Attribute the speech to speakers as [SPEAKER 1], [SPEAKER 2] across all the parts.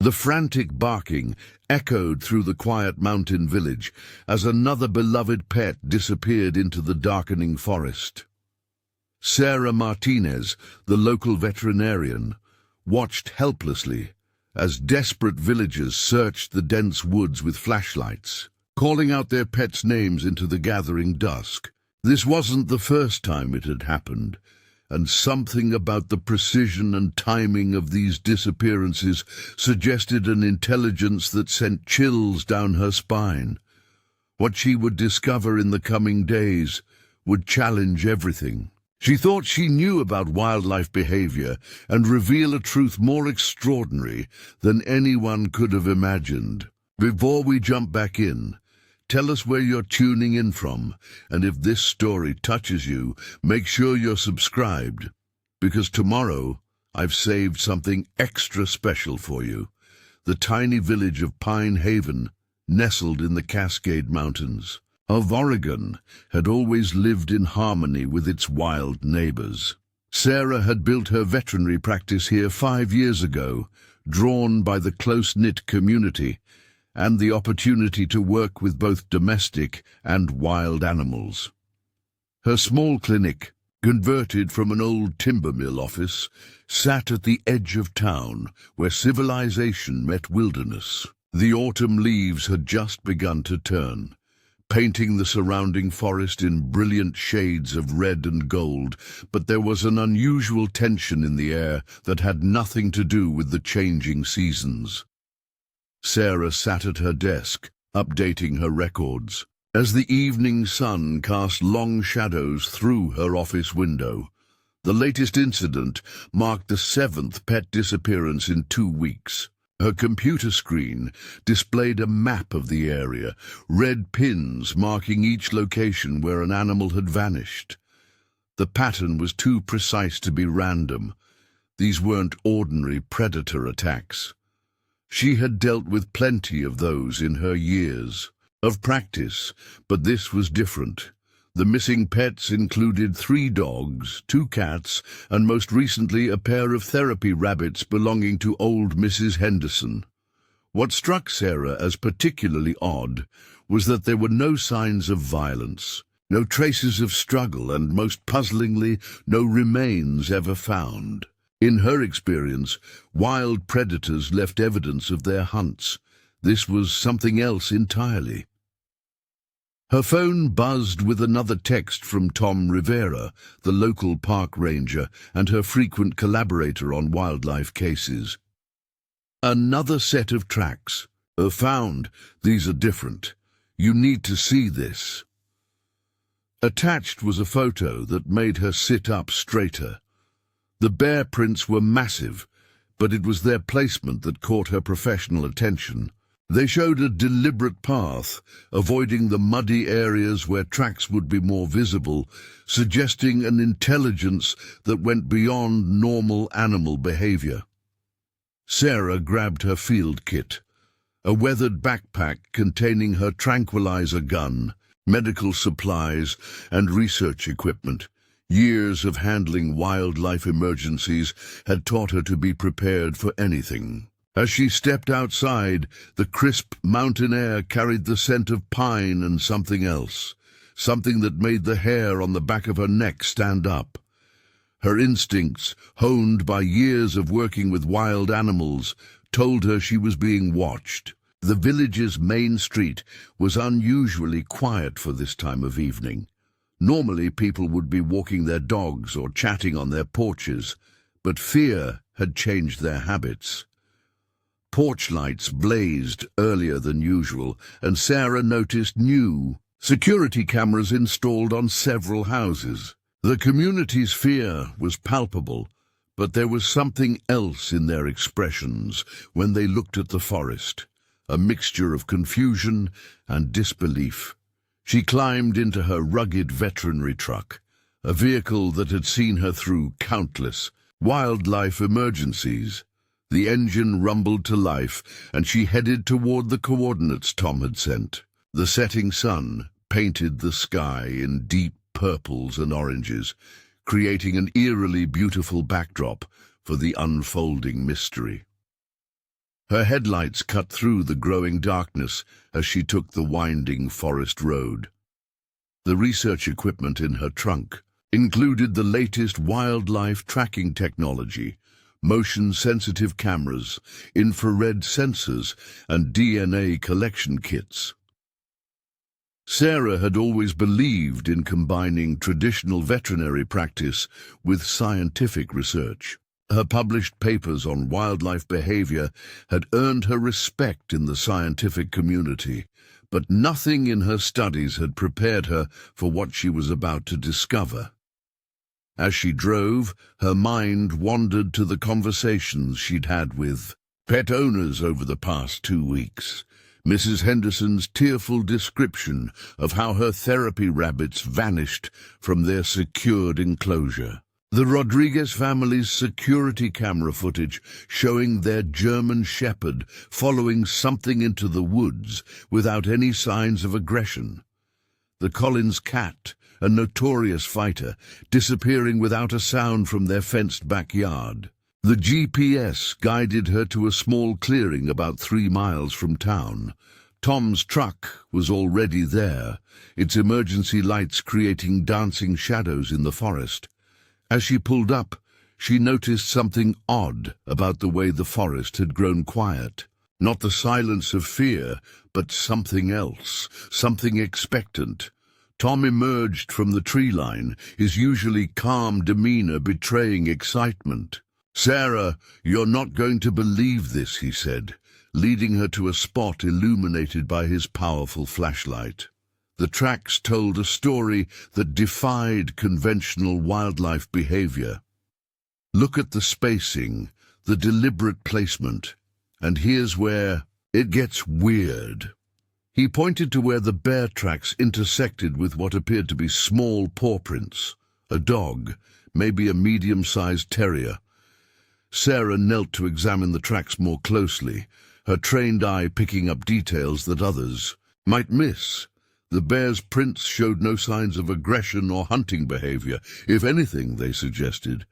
[SPEAKER 1] The frantic barking echoed through the quiet mountain village as another beloved pet disappeared into the darkening forest. Sarah Martinez, the local veterinarian, watched helplessly as desperate villagers searched the dense woods with flashlights, calling out their pets' names into the gathering dusk. This wasn't the first time it had happened, and something about the precision and timing of these disappearances suggested an intelligence that sent chills down her spine. What she would discover in the coming days would challenge everything. She thought she knew about wildlife behavior and reveal a truth more extraordinary than anyone could have imagined. Before we jump back in, tell us where you're tuning in from, and if this story touches you, make sure you're subscribed, because tomorrow I've saved something extra special for you. The tiny village of Pine Haven, nestled in the Cascade Mountains of Oregon, had always lived in harmony with its wild neighbors. Sarah had built her veterinary practice here 5 years ago, drawn by the close-knit community and the opportunity to work with both domestic and wild animals. Her small clinic, converted from an old timber mill office, sat at the edge of town where civilization met wilderness. The autumn leaves had just begun to turn, painting the surrounding forest in brilliant shades of red and gold, but there was an unusual tension in the air that had nothing to do with the changing seasons. Sarah sat at her desk, updating her records, as the evening sun cast long shadows through her office window. The latest incident marked the 7th pet disappearance in 2 weeks. Her computer screen displayed a map of the area, red pins marking each location where an animal had vanished. The pattern was too precise to be random. These weren't ordinary predator attacks. She had dealt with plenty of those in her years of practice, but this was different. The missing pets included 3 dogs, 2 cats, and most recently a pair of therapy rabbits belonging to old Mrs. Henderson. What struck Sarah as particularly odd was that there were no signs of violence, no traces of struggle, and most puzzlingly, no remains ever found. In her experience, wild predators left evidence of their hunts. This was something else entirely. Her phone buzzed with another text from Tom Rivera, the local park ranger and her frequent collaborator on wildlife cases. Another set of tracks. Found. These are different. You need to see this. Attached was a photo that made her sit up straighter. The bear prints were massive, but it was their placement that caught her professional attention. They showed a deliberate path, avoiding the muddy areas where tracks would be more visible, suggesting an intelligence that went beyond normal animal behavior. Sarah grabbed her field kit, a weathered backpack containing her tranquilizer gun, medical supplies, and research equipment. Years of handling wildlife emergencies had taught her to be prepared for anything. As she stepped outside, the crisp mountain air carried the scent of pine and something else, something that made the hair on the back of her neck stand up. Her instincts, honed by years of working with wild animals, told her she was being watched. The village's main street was unusually quiet for this time of evening. Normally, people would be walking their dogs or chatting on their porches, but fear had changed their habits. Porch lights blazed earlier than usual, and Sarah noticed new security cameras installed on several houses. The community's fear was palpable, but there was something else in their expressions when they looked at the forest, a mixture of confusion and disbelief. She climbed into her rugged veterinary truck, a vehicle that had seen her through countless wildlife emergencies. The engine rumbled to life, and she headed toward the coordinates Tom had sent. The setting sun painted the sky in deep purples and oranges, creating an eerily beautiful backdrop for the unfolding mystery. Her headlights cut through the growing darkness as she took the winding forest road. The research equipment in her trunk included the latest wildlife tracking technology, motion-sensitive cameras, infrared sensors, and DNA collection kits. Sarah had always believed in combining traditional veterinary practice with scientific research. Her published papers on wildlife behavior had earned her respect in the scientific community, but nothing in her studies had prepared her for what she was about to discover. As she drove, her mind wandered to the conversations she'd had with pet owners over the past 2 weeks. Mrs. Henderson's tearful description of how her therapy rabbits vanished from their secured enclosure. The Rodriguez family's security camera footage showing their German shepherd following something into the woods without any signs of aggression. The Collins cat, a notorious fighter, disappearing without a sound from their fenced backyard. The GPS guided her to a small clearing about 3 miles from town. Tom's truck was already there, its emergency lights creating dancing shadows in the forest. As she pulled up, she noticed something odd about the way the forest had grown quiet. Not the silence of fear, but something else, something expectant. Tom emerged from the tree line, his usually calm demeanor betraying excitement. "Sarah, you're not going to believe this," he said, leading her to a spot illuminated by his powerful flashlight. The tracks told a story that defied conventional wildlife behavior. Look at the spacing, the deliberate placement, and here's where it gets weird. He pointed to where the bear tracks intersected with what appeared to be small paw prints. A dog, maybe a medium-sized terrier. Sarah knelt to examine the tracks more closely, her trained eye picking up details that others might miss. The bear's prints showed no signs of aggression or hunting behavior. If anything, they suggested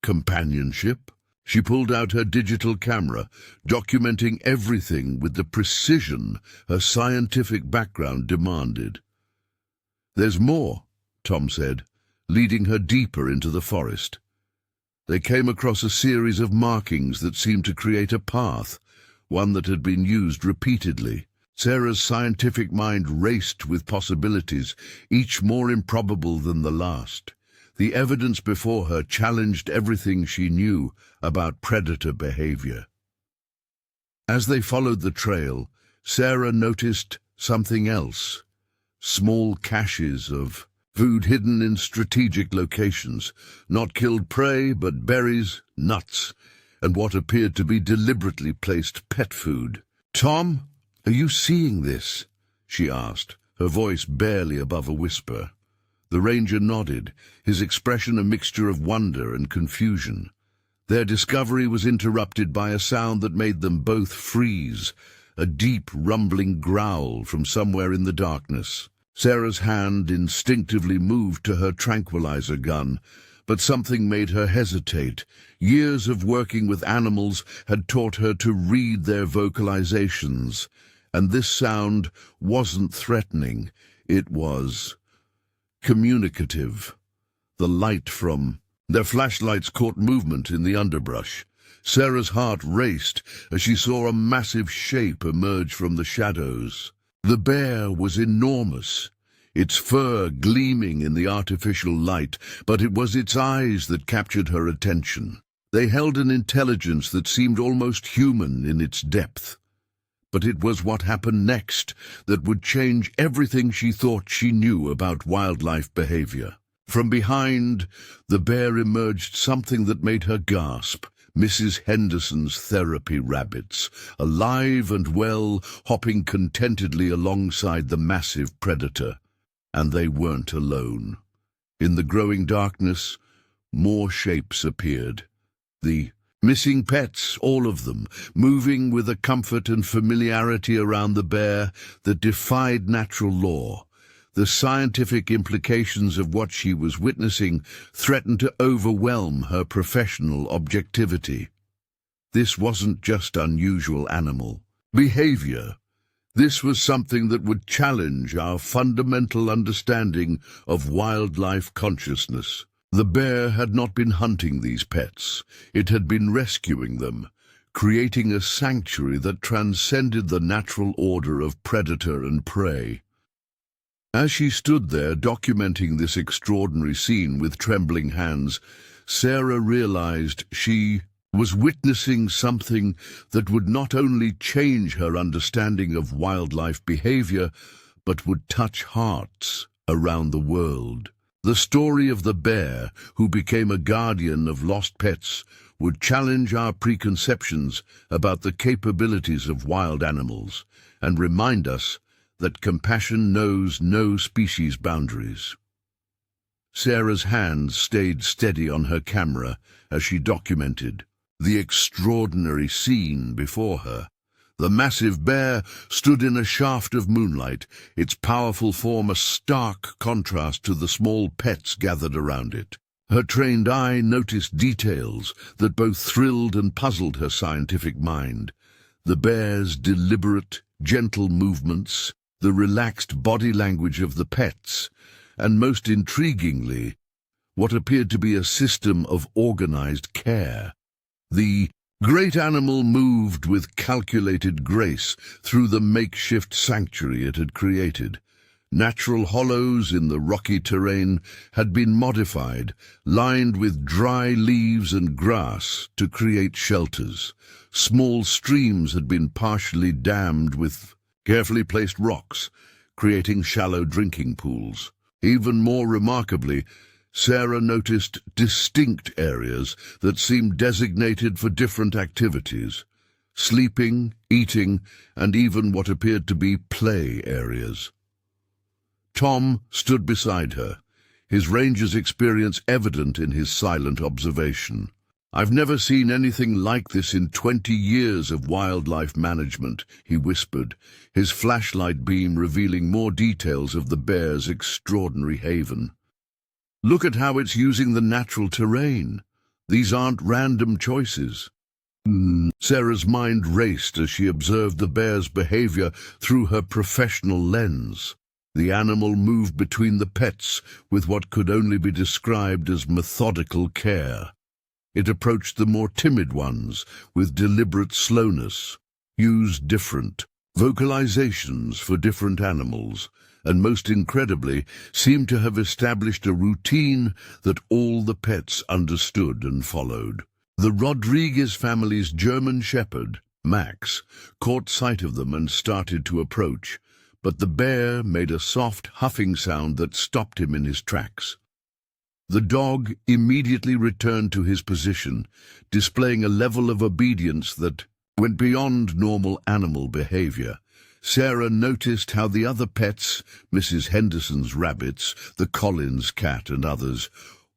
[SPEAKER 1] companionship. She pulled out her digital camera, documenting everything with the precision her scientific background demanded. "There's more," Tom said, leading her deeper into the forest. They came across a series of markings that seemed to create a path, one that had been used repeatedly. Sarah's scientific mind raced with possibilities, each more improbable than the last. The evidence before her challenged everything she knew about predator behavior. As they followed the trail, Sarah noticed something else. Small caches of food hidden in strategic locations, not killed prey, but berries, nuts, and what appeared to be deliberately placed pet food. "Tom, are you seeing this?" she asked, her voice barely above a whisper. The ranger nodded, his expression a mixture of wonder and confusion. Their discovery was interrupted by a sound that made them both freeze, a deep, rumbling growl from somewhere in the darkness. Sarah's hand instinctively moved to her tranquilizer gun, but something made her hesitate. Years of working with animals had taught her to read their vocalizations, and this sound wasn't threatening. It was communicative. The light from their flashlights caught movement in the underbrush. Sarah's heart raced as she saw a massive shape emerge from the shadows. The bear was enormous, its fur gleaming in the artificial light, but it was its eyes that captured her attention. They held an intelligence that seemed almost human in its depth. But it was what happened next that would change everything she thought she knew about wildlife behavior. From behind, the bear emerged something that made her gasp. Mrs. Henderson's therapy rabbits, alive and well, hopping contentedly alongside the massive predator. And they weren't alone. In the growing darkness, more shapes appeared. The missing pets, all of them, moving with a comfort and familiarity around the bear that defied natural law. The scientific implications of what she was witnessing threatened to overwhelm her professional objectivity. This wasn't just unusual animal behavior. This was something that would challenge our fundamental understanding of wildlife consciousness. The bear had not been hunting these pets. It had been rescuing them, creating a sanctuary that transcended the natural order of predator and prey. As she stood there documenting this extraordinary scene with trembling hands, Sarah realized she was witnessing something that would not only change her understanding of wildlife behavior, but would touch hearts around the world. The story of the bear who became a guardian of lost pets would challenge our preconceptions about the capabilities of wild animals and remind us that compassion knows no species boundaries. Sarah's hands stayed steady on her camera as she documented the extraordinary scene before her. The massive bear stood in a shaft of moonlight, its powerful form a stark contrast to the small pets gathered around it. Her trained eye noticed details that both thrilled and puzzled her scientific mind. The bear's deliberate, gentle movements, the relaxed body language of the pets, and most intriguingly, what appeared to be a system of organized care. The great animal moved with calculated grace through the makeshift sanctuary it had created. Natural hollows in the rocky terrain had been modified, lined with dry leaves and grass to create shelters. Small streams had been partially dammed with carefully placed rocks, creating shallow drinking pools. Even more remarkably, Sarah noticed distinct areas that seemed designated for different activities: sleeping, eating, and even what appeared to be play areas. Tom stood beside her, his ranger's experience evident in his silent observation. "I've never seen anything like this in 20 years of wildlife management," he whispered, his flashlight beam revealing more details of the bear's extraordinary haven. "Look at how it's using the natural terrain. These aren't random choices." Sarah's mind raced as she observed the bear's behavior through her professional lens. The animal moved between the pets with what could only be described as methodical care. It approached the more timid ones with deliberate slowness, used different vocalizations for different animals, and most incredibly, seemed to have established a routine that all the pets understood and followed. The Rodriguez family's German shepherd, Max, caught sight of them and started to approach, but the bear made a soft huffing sound that stopped him in his tracks. The dog immediately returned to his position, displaying a level of obedience that went beyond normal animal behavior. Sarah noticed how the other pets, Mrs. Henderson's rabbits, the Collins cat and others,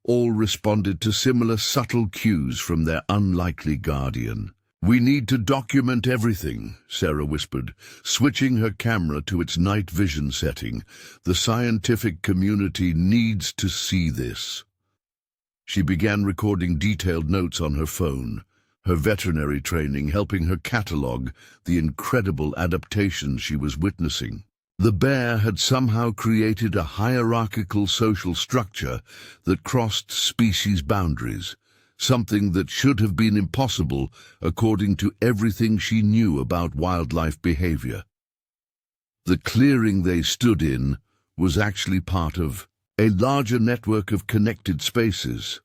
[SPEAKER 1] all responded to similar subtle cues from their unlikely guardian. "We need to document everything," Sarah whispered, switching her camera to its night vision setting. "The scientific community needs to see this." She began recording detailed notes on her phone, her veterinary training helping her catalog the incredible adaptations she was witnessing. The bear had somehow created a hierarchical social structure that crossed species boundaries, something that should have been impossible according to everything she knew about wildlife behavior. The clearing they stood in was actually part of a larger network of connected spaces.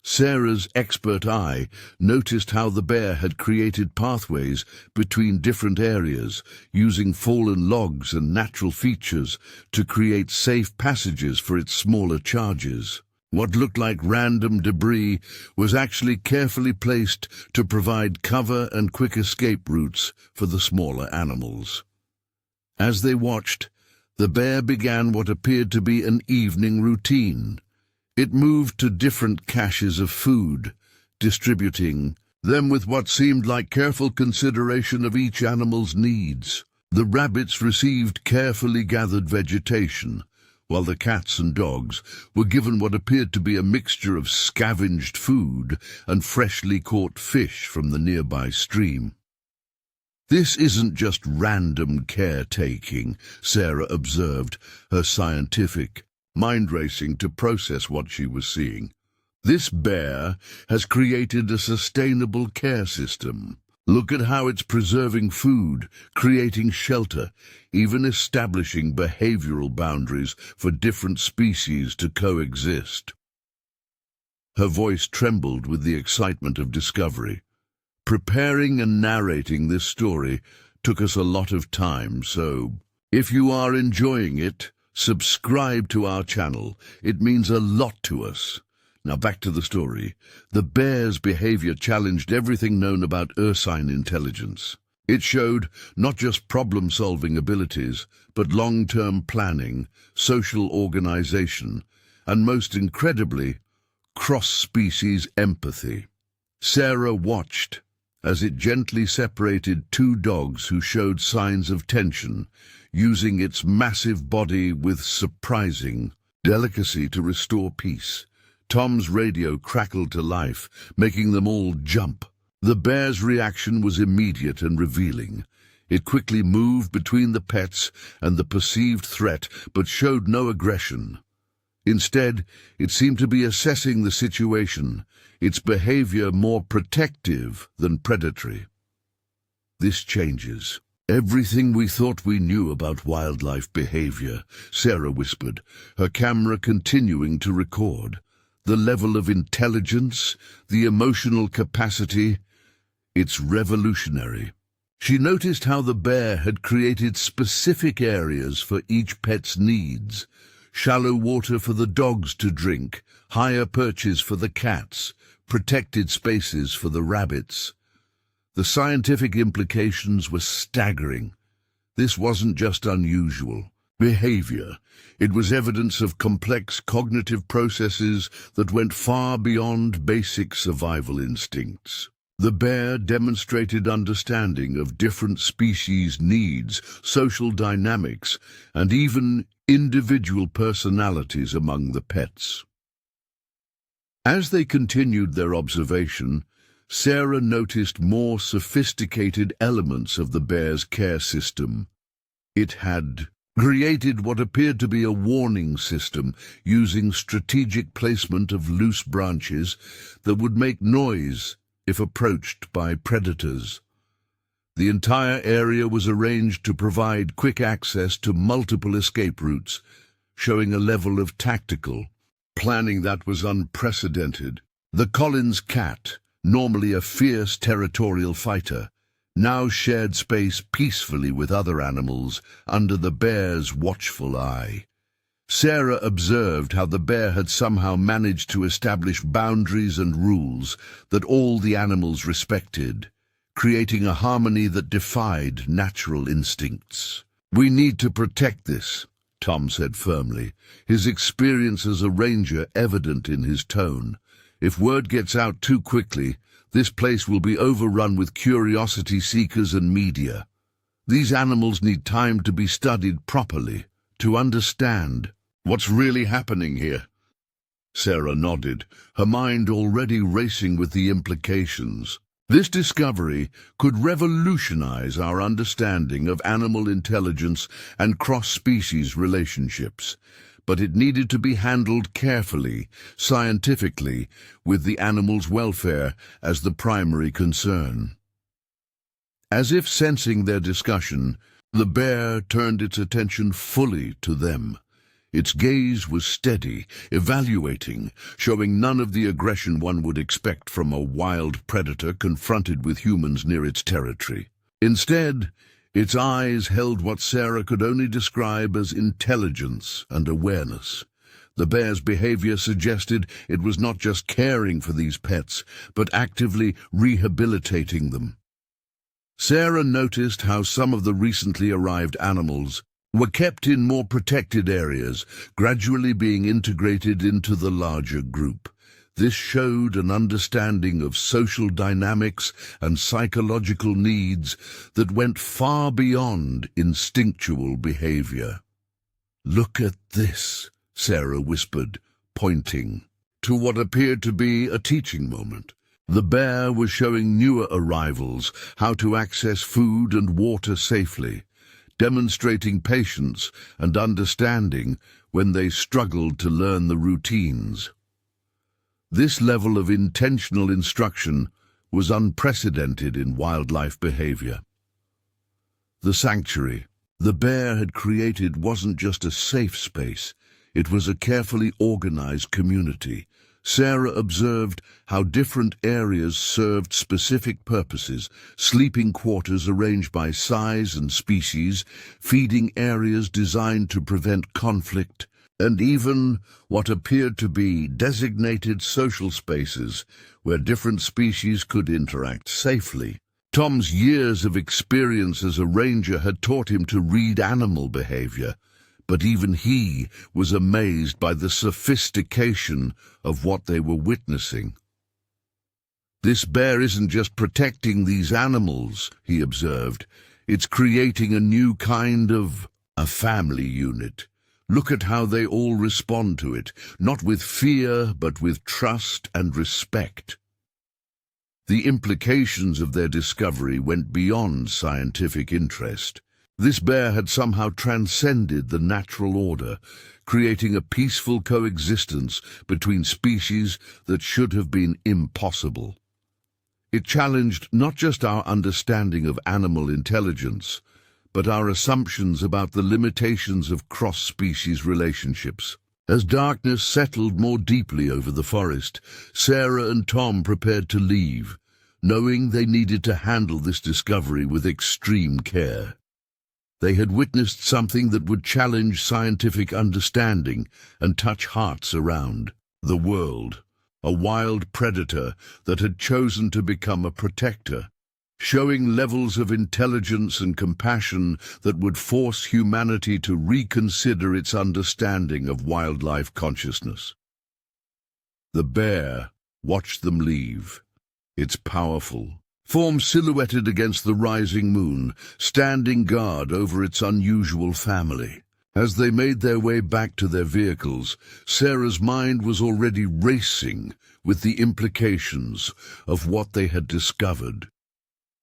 [SPEAKER 1] Sarah's expert eye noticed how the bear had created pathways between different areas, using fallen logs and natural features to create safe passages for its smaller charges. What looked like random debris was actually carefully placed to provide cover and quick escape routes for the smaller animals. As they watched, the bear began what appeared to be an evening routine. It moved to different caches of food, distributing them with what seemed like careful consideration of each animal's needs. The rabbits received carefully gathered vegetation, while the cats and dogs were given what appeared to be a mixture of scavenged food and freshly caught fish from the nearby stream. "This isn't just random caretaking," Sarah observed, her scientific mind racing to process what she was seeing. "This bear has created a sustainable care system. Look at how it's preserving food, creating shelter, even establishing behavioral boundaries for different species to coexist." Her voice trembled with the excitement of discovery. Preparing and narrating this story took us a lot of time, so if you are enjoying it, subscribe to our channel. It means a lot to us. Now back to the story. The bear's behavior challenged everything known about ursine intelligence. It showed not just problem-solving abilities, but long-term planning, social organization, and most incredibly, cross-species empathy. Sarah watched as it gently separated two dogs who showed signs of tension, using its massive body with surprising delicacy to restore peace. Tom's radio crackled to life, making them all jump. The bear's reaction was immediate and revealing. It quickly moved between the pets and the perceived threat, but showed no aggression. Instead, it seemed to be assessing the situation, its behavior more protective than predatory. "This changes everything we thought we knew about wildlife behavior," Sarah whispered, her camera continuing to record. "The level of intelligence, the emotional capacity, it's revolutionary." She noticed how the bear had created specific areas for each pet's needs: shallow water for the dogs to drink, higher perches for the cats, protected spaces for the rabbits. The scientific implications were staggering. This wasn't just unusual behavior. It was evidence of complex cognitive processes that went far beyond basic survival instincts. The bear demonstrated understanding of different species' needs, social dynamics, and even individual personalities among the pets. As they continued their observation, Sarah noticed more sophisticated elements of the bear's care system. It had created what appeared to be a warning system, using strategic placement of loose branches that would make noise if approached by predators. The entire area was arranged to provide quick access to multiple escape routes, showing a level of tactical planning that was unprecedented. The Collins cat, normally a fierce territorial fighter, now shared space peacefully with other animals under the bear's watchful eye. Sarah observed how the bear had somehow managed to establish boundaries and rules that all the animals respected, creating a harmony that defied natural instincts. "We need to protect this," Tom said firmly, his experience as a ranger evident in his tone. "If word gets out too quickly, this place will be overrun with curiosity seekers and media. These animals need time to be studied properly, to understand what's really happening here." Sarah nodded, her mind already racing with the implications. This discovery could revolutionize our understanding of animal intelligence and cross-species relationships, but it needed to be handled carefully, scientifically, with the animal's welfare as the primary concern. As if sensing their discussion, the bear turned its attention fully to them. Its gaze was steady, evaluating, showing none of the aggression one would expect from a wild predator confronted with humans near its territory. Instead, its eyes held what Sarah could only describe as intelligence and awareness. The bear's behavior suggested it was not just caring for these pets, but actively rehabilitating them. Sarah noticed how some of the recently arrived animals were kept in more protected areas, gradually being integrated into the larger group. This showed an understanding of social dynamics and psychological needs that went far beyond instinctual behavior. "Look at this," Sarah whispered, pointing to what appeared to be a teaching moment. The bear was showing newer arrivals how to access food and water safely, demonstrating patience and understanding when they struggled to learn the routines. This level of intentional instruction was unprecedented in wildlife behavior. The sanctuary the bear had created wasn't just a safe space, it was a carefully organized community. Sarah observed how different areas served specific purposes: sleeping quarters arranged by size and species, feeding areas designed to prevent conflict, and even what appeared to be designated social spaces where different species could interact safely. Tom's years of experience as a ranger had taught him to read animal behavior, but even he was amazed by the sophistication of what they were witnessing. "This bear isn't just protecting these animals," he observed. "It's creating a new kind of a family unit. Look at how they all respond to it, not with fear, but with trust and respect." The implications of their discovery went beyond scientific interest. This bear had somehow transcended the natural order, creating a peaceful coexistence between species that should have been impossible. It challenged not just our understanding of animal intelligence, but our assumptions about the limitations of cross-species relationships. As darkness settled more deeply over the forest, Sarah and Tom prepared to leave, knowing they needed to handle this discovery with extreme care. They had witnessed something that would challenge scientific understanding and touch hearts around the world, a wild predator that had chosen to become a protector, showing levels of intelligence and compassion that would force humanity to reconsider its understanding of wildlife consciousness. The bear watched them leave, its powerful form silhouetted against the rising moon, standing guard over its unusual family. As they made their way back to their vehicles, Sarah's mind was already racing with the implications of what they had discovered.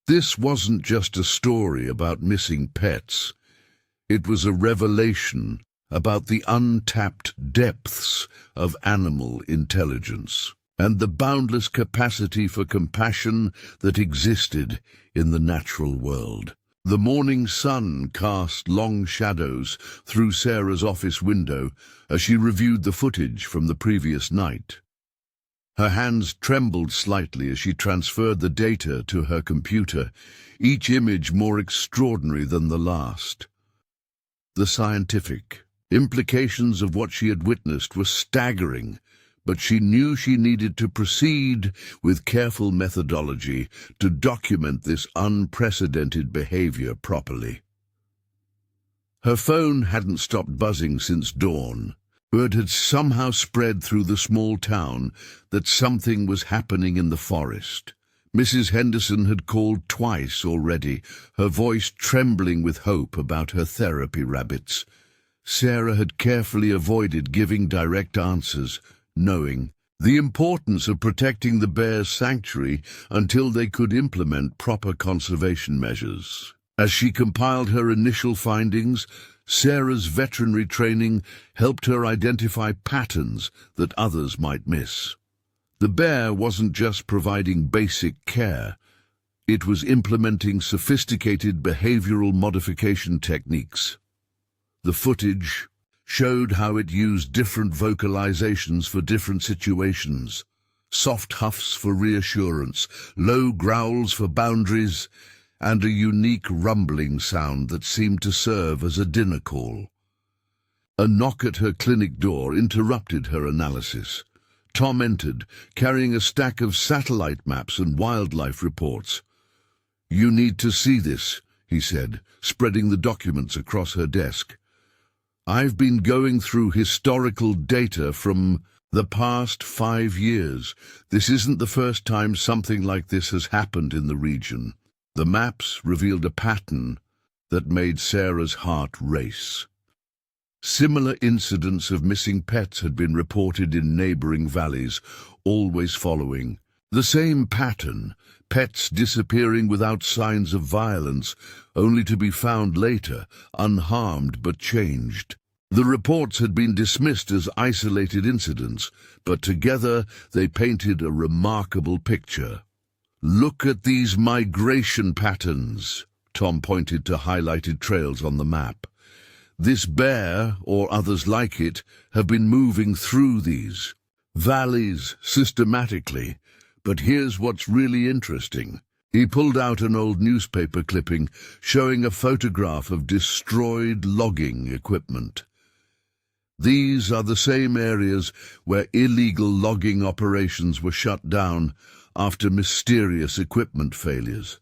[SPEAKER 1] This wasn't just a story about missing pets. It was a revelation about the untapped depths of animal intelligence and the boundless capacity for compassion that existed in the natural world. The morning sun cast long shadows through Sarah's office window as she reviewed the footage from the previous night. Her hands trembled slightly as she transferred the data to her computer, each image more extraordinary than the last. The scientific implications of what she had witnessed were staggering, but she knew she needed to proceed with careful methodology to document this unprecedented behavior properly. Her phone hadn't stopped buzzing since dawn. Word had somehow spread through the small town that something was happening in the forest. Mrs. Henderson had called twice already, her voice trembling with hope about her therapy rabbits. Sarah had carefully avoided giving direct answers, knowing the importance of protecting the bear's sanctuary until they could implement proper conservation measures. As she compiled her initial findings, Sarah's veterinary training helped her identify patterns that others might miss. The bear wasn't just providing basic care, it was implementing sophisticated behavioral modification techniques. The footage showed how it used different vocalizations for different situations: soft huffs for reassurance, low growls for boundaries, and a unique rumbling sound that seemed to serve as a dinner call. A knock at her clinic door interrupted her analysis. Tom entered, carrying a stack of satellite maps and wildlife reports. "You need to see this," he said, spreading the documents across her desk. "I've been going through historical data from the past 5 years. This isn't the first time something like this has happened in the region." The maps revealed a pattern that made Sarah's heart race. Similar incidents of missing pets had been reported in neighboring valleys, always following the same pattern: pets disappearing without signs of violence, only to be found later, unharmed but changed. The reports had been dismissed as isolated incidents, but together they painted a remarkable picture. "Look at these migration patterns," Tom pointed to highlighted trails on the map. "This bear, or others like it, have been moving through these valleys systematically. But here's what's really interesting." He pulled out an old newspaper clipping showing a photograph of destroyed logging equipment. These are the same areas where illegal logging operations were shut down after mysterious equipment failures.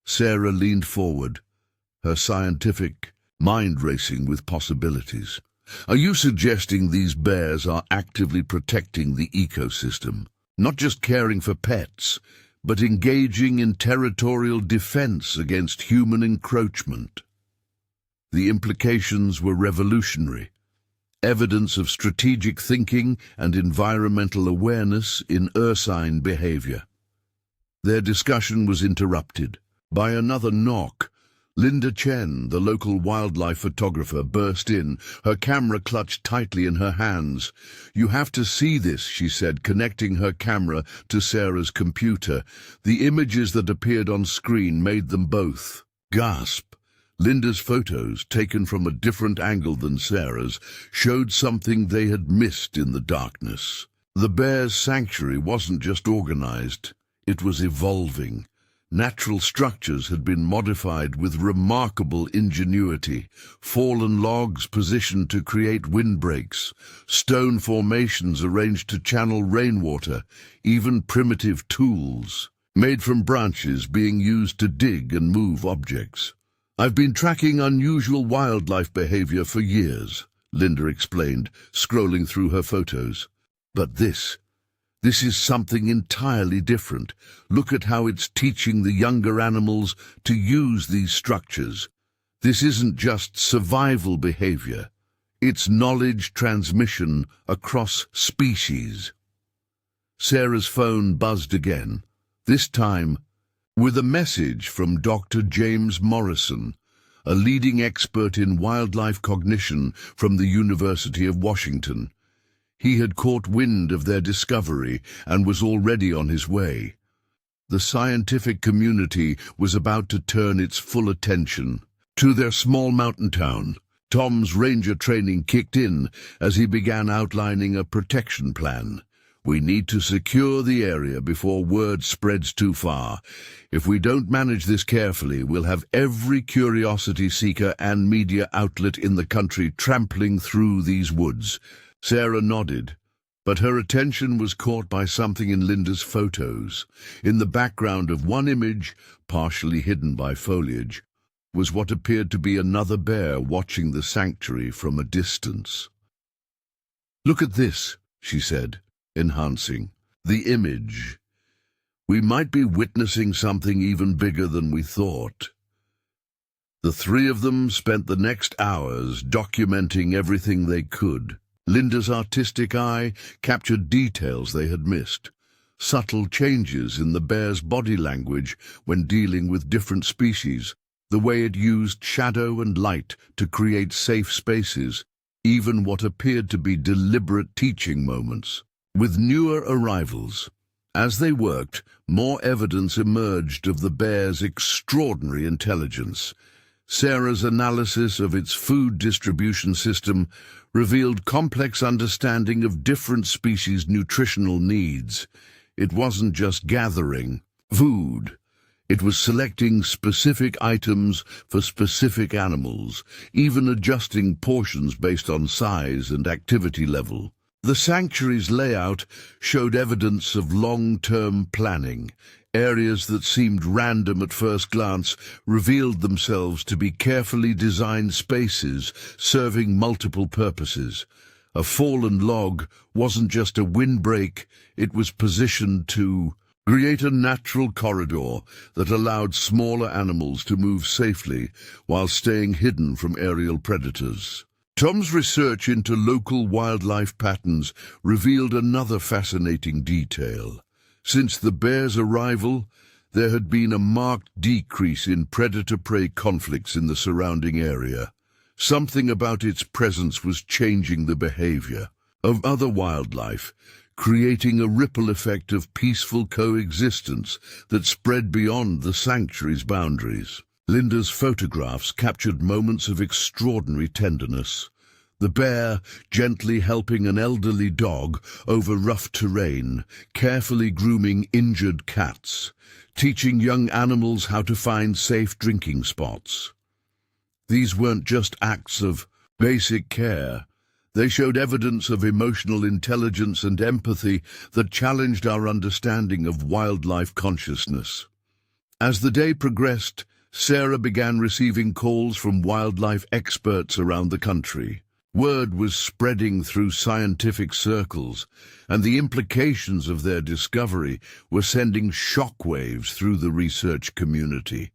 [SPEAKER 1] Sarah leaned forward, her scientific mind racing with possibilities. "Are you suggesting these bears are actively protecting the ecosystem? Not just caring for pets, but engaging in territorial defense against human encroachment?" The implications were revolutionary. Evidence of strategic thinking and environmental awareness in ursine behavior. Their discussion was interrupted by another knock. Linda Chen, the local wildlife photographer, burst in, her camera clutched tightly in her hands. "You have to see this," she said, connecting her camera to Sarah's computer. The images that appeared on screen made them both gasp. Linda's photos, taken from a different angle than Sarah's, showed something they had missed in the darkness. The bear's sanctuary wasn't just organized, it was evolving. Natural structures had been modified with remarkable ingenuity: fallen logs positioned to create windbreaks, stone formations arranged to channel rainwater, even primitive tools made from branches being used to dig and move objects. "I've been tracking unusual wildlife behavior for years," Linda explained, scrolling through her photos. "But this is something entirely different. Look at how it's teaching the younger animals to use these structures. This isn't just survival behavior, it's knowledge transmission across species." Sarah's phone buzzed again, this time with a message from Dr. James Morrison, a leading expert in wildlife cognition from the University of Washington. He had caught wind of their discovery and was already on his way. The scientific community was about to turn its full attention to their small mountain town. Tom's ranger training kicked in as he began outlining a protection plan. "We need to secure the area before word spreads too far. If we don't manage this carefully, we'll have every curiosity seeker and media outlet in the country trampling through these woods." Sarah nodded, but her attention was caught by something in Linda's photos. In the background of one image, partially hidden by foliage, was what appeared to be another bear watching the sanctuary from a distance. "Look at this," she said, enhancing the image. "We might be witnessing something even bigger than we thought." The three of them spent the next hours documenting everything they could. Linda's artistic eye captured details they had missed. Subtle changes in the bear's body language when dealing with different species, the way it used shadow and light to create safe spaces, even what appeared to be deliberate teaching moments. With newer arrivals, as they worked, more evidence emerged of the bear's extraordinary intelligence. Sarah's analysis of its food distribution system revealed complex understanding of different species' nutritional needs. It wasn't just gathering food. It was selecting specific items for specific animals, even adjusting portions based on size and activity level. The sanctuary's layout showed evidence of long-term planning. Areas that seemed random at first glance revealed themselves to be carefully designed spaces serving multiple purposes. A fallen log wasn't just a windbreak, it was positioned to create a natural corridor that allowed smaller animals to move safely while staying hidden from aerial predators. Tom's research into local wildlife patterns revealed another fascinating detail. Since the bear's arrival, there had been a marked decrease in predator-prey conflicts in the surrounding area. Something about its presence was changing the behavior of other wildlife, creating a ripple effect of peaceful coexistence that spread beyond the sanctuary's boundaries. Linda's photographs captured moments of extraordinary tenderness. The bear gently helping an elderly dog over rough terrain, carefully grooming injured cats, teaching young animals how to find safe drinking spots. These weren't just acts of basic care. They showed evidence of emotional intelligence and empathy that challenged our understanding of wildlife consciousness. As the day progressed, Sarah began receiving calls from wildlife experts around the country. Word was spreading through scientific circles, and the implications of their discovery were sending shockwaves through the research community.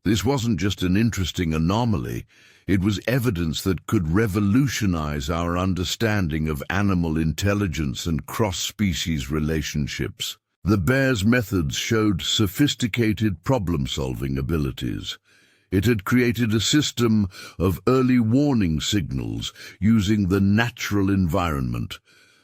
[SPEAKER 1] This wasn't just an interesting anomaly, it was evidence that could revolutionize our understanding of animal intelligence and cross-species relationships. The bear's methods showed sophisticated problem-solving abilities. It had created a system of early warning signals using the natural environment.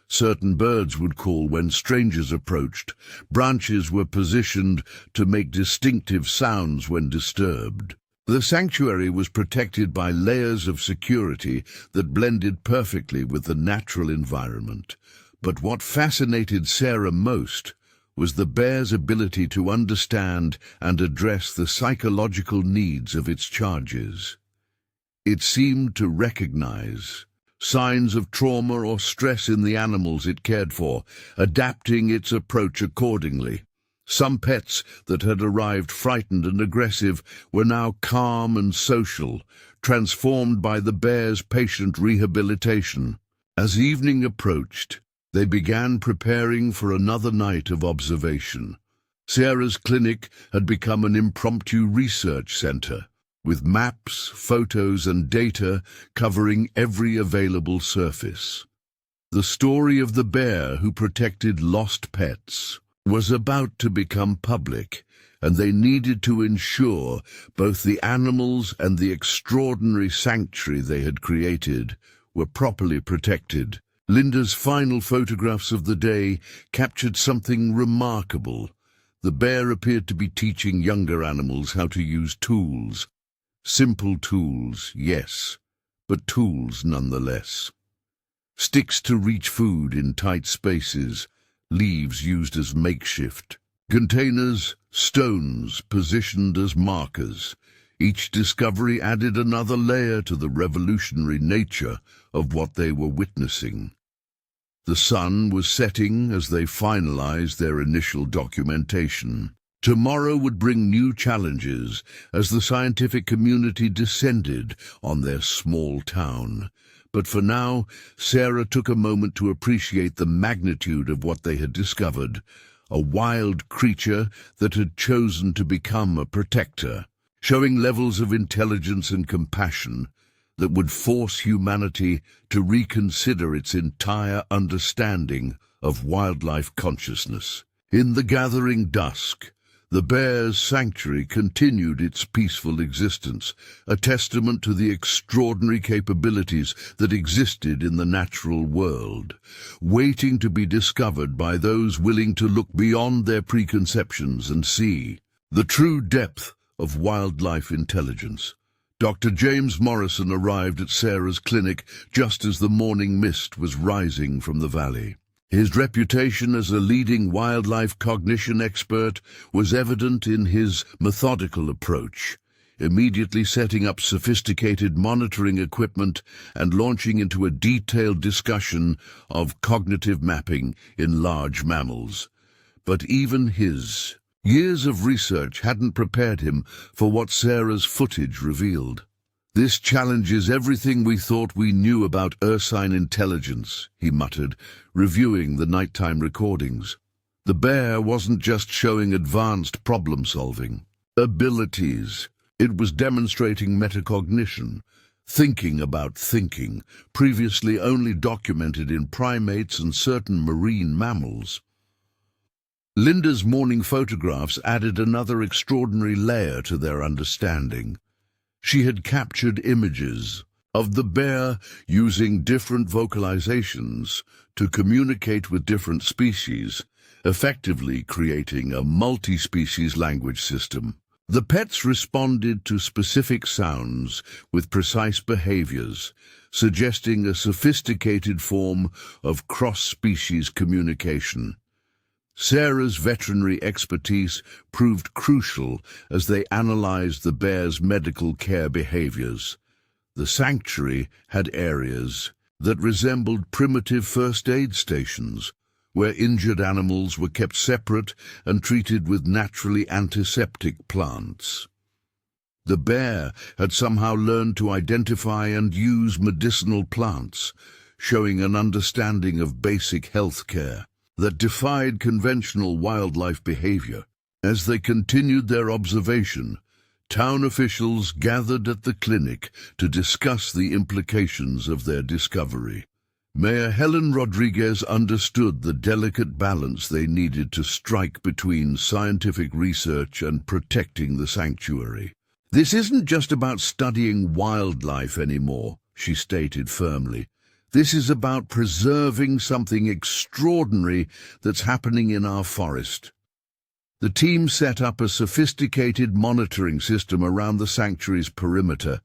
[SPEAKER 1] Certain birds would call when strangers approached. Branches were positioned to make distinctive sounds when disturbed. The sanctuary was protected by layers of security that blended perfectly with the natural environment. But what fascinated Sarah most was the bear's ability to understand and address the psychological needs of its charges. It seemed to recognize signs of trauma or stress in the animals it cared for, adapting its approach accordingly. Some pets that had arrived frightened and aggressive were now calm and social, transformed by the bear's patient rehabilitation. As evening approached, they began preparing for another night of observation. Sarah's clinic had become an impromptu research center, with maps, photos, and data covering every available surface. The story of the bear who protected lost pets was about to become public, and they needed to ensure both the animals and the extraordinary sanctuary they had created were properly protected. Linda's final photographs of the day captured something remarkable. The bear appeared to be teaching younger animals how to use tools. Simple tools, yes, but tools nonetheless. Sticks to reach food in tight spaces, leaves used as makeshift, containers, stones positioned as markers. Each discovery added another layer to the revolutionary nature of what they were witnessing. The sun was setting as they finalized their initial documentation. Tomorrow would bring new challenges as the scientific community descended on their small town. But for now, Sarah took a moment to appreciate the magnitude of what they had discovered, a wild creature that had chosen to become a protector, showing levels of intelligence and compassion that would force humanity to reconsider its entire understanding of wildlife consciousness. In the gathering dusk, the bear's sanctuary continued its peaceful existence, a testament to the extraordinary capabilities that existed in the natural world, waiting to be discovered by those willing to look beyond their preconceptions and see the true depth of wildlife intelligence. Dr. James Morrison arrived at Sarah's clinic just as the morning mist was rising from the valley. His reputation as a leading wildlife cognition expert was evident in his methodical approach, immediately setting up sophisticated monitoring equipment and launching into a detailed discussion of cognitive mapping in large mammals. But even his years of research hadn't prepared him for what Sarah's footage revealed. "This challenges everything we thought we knew about ursine intelligence," he muttered, reviewing the nighttime recordings. The bear wasn't just showing advanced problem-solving abilities. It was demonstrating metacognition, thinking about thinking, previously only documented in primates and certain marine mammals. Linda's morning photographs added another extraordinary layer to their understanding. She had captured images of the bear using different vocalizations to communicate with different species, effectively creating a multi-species language system. The pets responded to specific sounds with precise behaviors, suggesting a sophisticated form of cross-species communication. Sarah's veterinary expertise proved crucial as they analyzed the bear's medical care behaviors. The sanctuary had areas that resembled primitive first aid stations, where injured animals were kept separate and treated with naturally antiseptic plants. The bear had somehow learned to identify and use medicinal plants, showing an understanding of basic health care that defied conventional wildlife behavior. As they continued their observation, town officials gathered at the clinic to discuss the implications of their discovery. Mayor Helen Rodriguez understood the delicate balance they needed to strike between scientific research and protecting the sanctuary. "This isn't just about studying wildlife anymore," she stated firmly. "This is about preserving something extraordinary that's happening in our forest." The team set up a sophisticated monitoring system around the sanctuary's perimeter.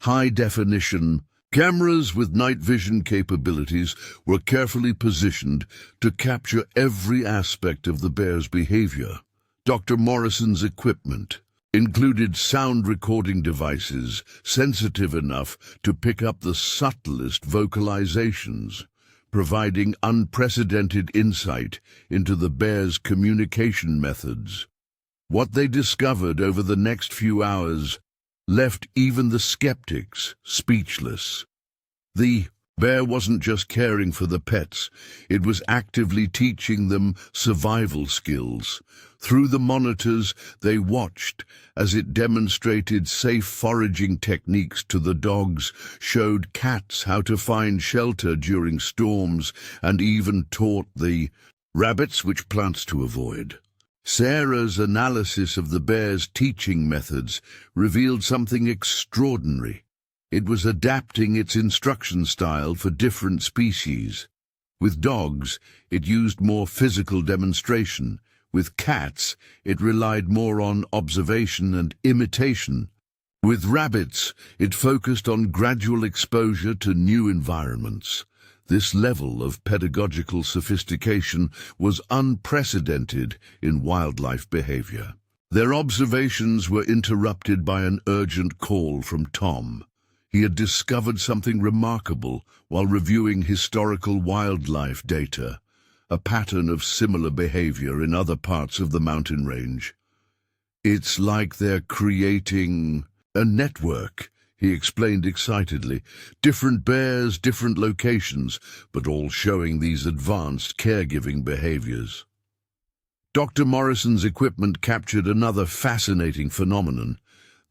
[SPEAKER 1] High-definition cameras with night vision capabilities were carefully positioned to capture every aspect of the bear's behavior. Dr. Morrison's equipment included sound recording devices sensitive enough to pick up the subtlest vocalizations, providing unprecedented insight into the bear's communication methods. What they discovered over the next few hours left even the skeptics speechless. The bear wasn't just caring for the pets, it was actively teaching them survival skills. Through the monitors, they watched as it demonstrated safe foraging techniques to the dogs, showed cats how to find shelter during storms, and even taught the rabbits which plants to avoid. Sarah's analysis of the bear's teaching methods revealed something extraordinary. It was adapting its instruction style for different species. With dogs, it used more physical demonstration. With cats, it relied more on observation and imitation. With rabbits, it focused on gradual exposure to new environments. This level of pedagogical sophistication was unprecedented in wildlife behavior. Their observations were interrupted by an urgent call from Tom. He had discovered something remarkable while reviewing historical wildlife data, a pattern of similar behavior in other parts of the mountain range. "It's like they're creating a network," he explained excitedly. "Different bears, different locations, but all showing these advanced caregiving behaviors." Dr. Morrison's equipment captured another fascinating phenomenon.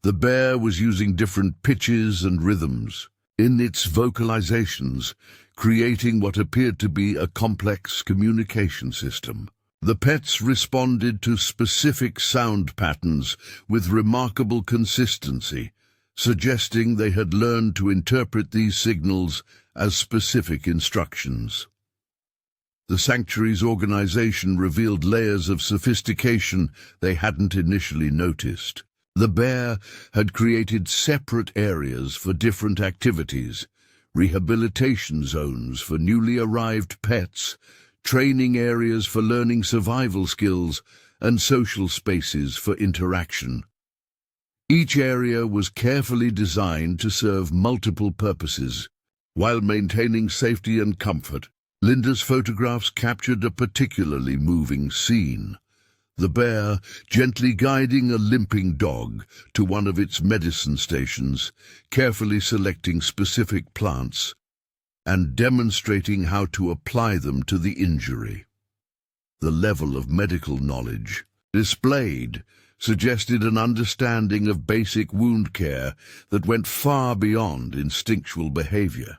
[SPEAKER 1] The bear was using different pitches and rhythms in its vocalizations, creating what appeared to be a complex communication system. The pets responded to specific sound patterns with remarkable consistency, suggesting they had learned to interpret these signals as specific instructions. The sanctuary's organization revealed layers of sophistication they hadn't initially noticed. The bear had created separate areas for different activities, rehabilitation zones for newly arrived pets, training areas for learning survival skills, and social spaces for interaction. Each area was carefully designed to serve multiple purposes, while maintaining safety and comfort. Linda's photographs captured a particularly moving scene. The bear gently guiding a limping dog to one of its medicine stations, carefully selecting specific plants, and demonstrating how to apply them to the injury. The level of medical knowledge displayed suggested an understanding of basic wound care that went far beyond instinctual behavior.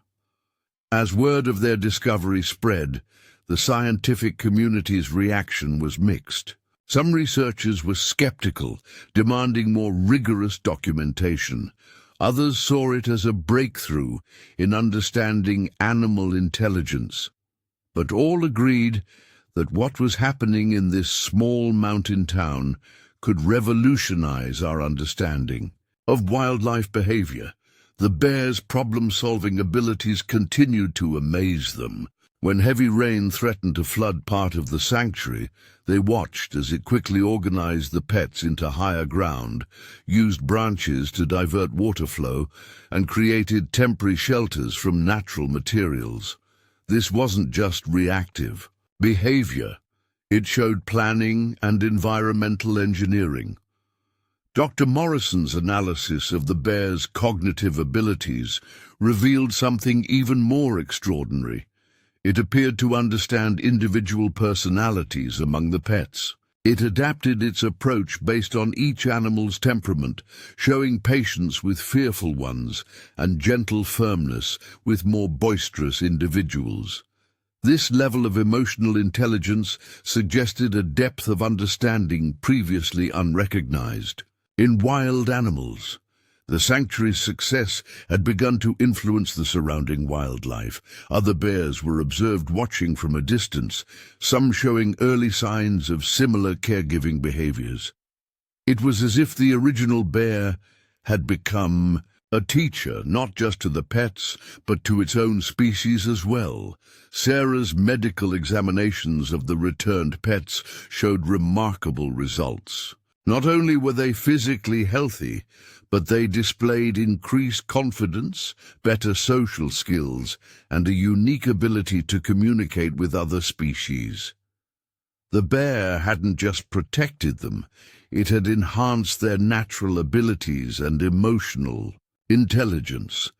[SPEAKER 1] As word of their discovery spread, the scientific community's reaction was mixed. Some researchers were skeptical, demanding more rigorous documentation. Others saw it as a breakthrough in understanding animal intelligence. But all agreed that what was happening in this small mountain town could revolutionize our understanding of wildlife behavior. The bears' problem-solving abilities continued to amaze them. When heavy rain threatened to flood part of the sanctuary, they watched as it quickly organized the pets into higher ground, used branches to divert water flow, and created temporary shelters from natural materials. This wasn't just reactive behavior. It showed planning and environmental engineering. Dr. Morrison's analysis of the bear's cognitive abilities revealed something even more extraordinary. It appeared to understand individual personalities among the pets. It adapted its approach based on each animal's temperament, showing patience with fearful ones and gentle firmness with more boisterous individuals. This level of emotional intelligence suggested a depth of understanding previously unrecognized. In wild animals, the sanctuary's success had begun to influence the surrounding wildlife. Other bears were observed watching from a distance, some showing early signs of similar caregiving behaviors. It was as if the original bear had become a teacher, not just to the pets, but to its own species as well. Sarah's medical examinations of the returned pets showed remarkable results. Not only were they physically healthy, but they displayed increased confidence, better social skills, and a unique ability to communicate with other species. The bear hadn't just protected them, it had enhanced their natural abilities and emotional intelligence.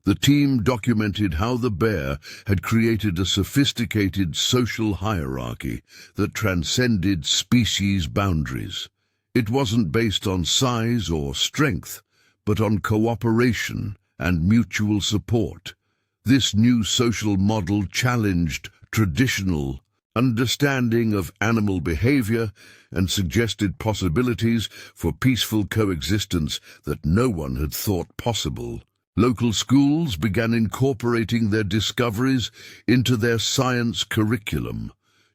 [SPEAKER 1] The team documented how the bear had created a sophisticated social hierarchy that transcended species boundaries. It wasn't based on size or strength, but on cooperation and mutual support. This new social model challenged traditional understanding of animal behavior and suggested possibilities for peaceful coexistence that no one had thought possible. Local schools began incorporating their discoveries into their science curriculum.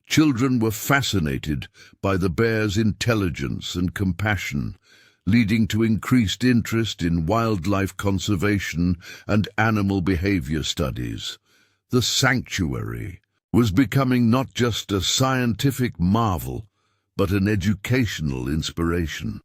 [SPEAKER 1] Children were fascinated by the bear's intelligence and compassion, leading to increased interest in wildlife conservation and animal behavior studies. The sanctuary was becoming not just a scientific marvel, but an educational inspiration.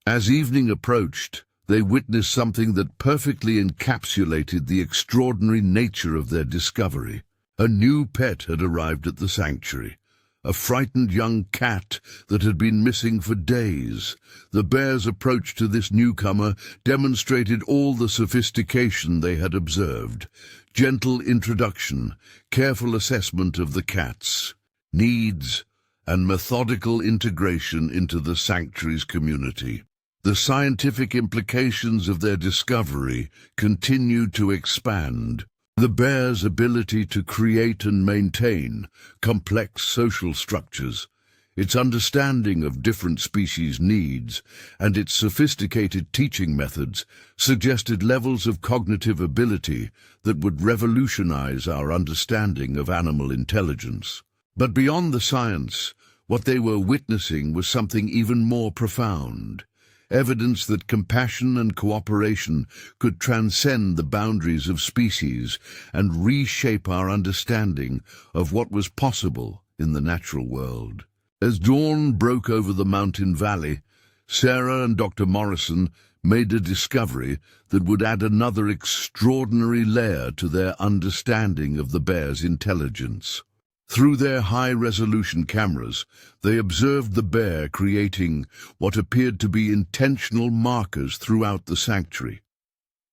[SPEAKER 1] As evening approached, they witnessed something that perfectly encapsulated the extraordinary nature of their discovery. A new pet had arrived at the sanctuary, a frightened young cat that had been missing for days. The bear's approach to this newcomer demonstrated all the sophistication they had observed. Gentle introduction, careful assessment of the cat's needs, and methodical integration into the sanctuary's community. The scientific implications of their discovery continued to expand. The bear's ability to create and maintain complex social structures, its understanding of different species' needs, and its sophisticated teaching methods suggested levels of cognitive ability that would revolutionize our understanding of animal intelligence. But beyond the science, what they were witnessing was something even more profound. Evidence that compassion and cooperation could transcend the boundaries of species and reshape our understanding of what was possible in the natural world. As dawn broke over the mountain valley, Sarah and Dr. Morrison made a discovery that would add another extraordinary layer to their understanding of the bear's intelligence. Through their high-resolution cameras, they observed the bear creating what appeared to be intentional markers throughout the sanctuary.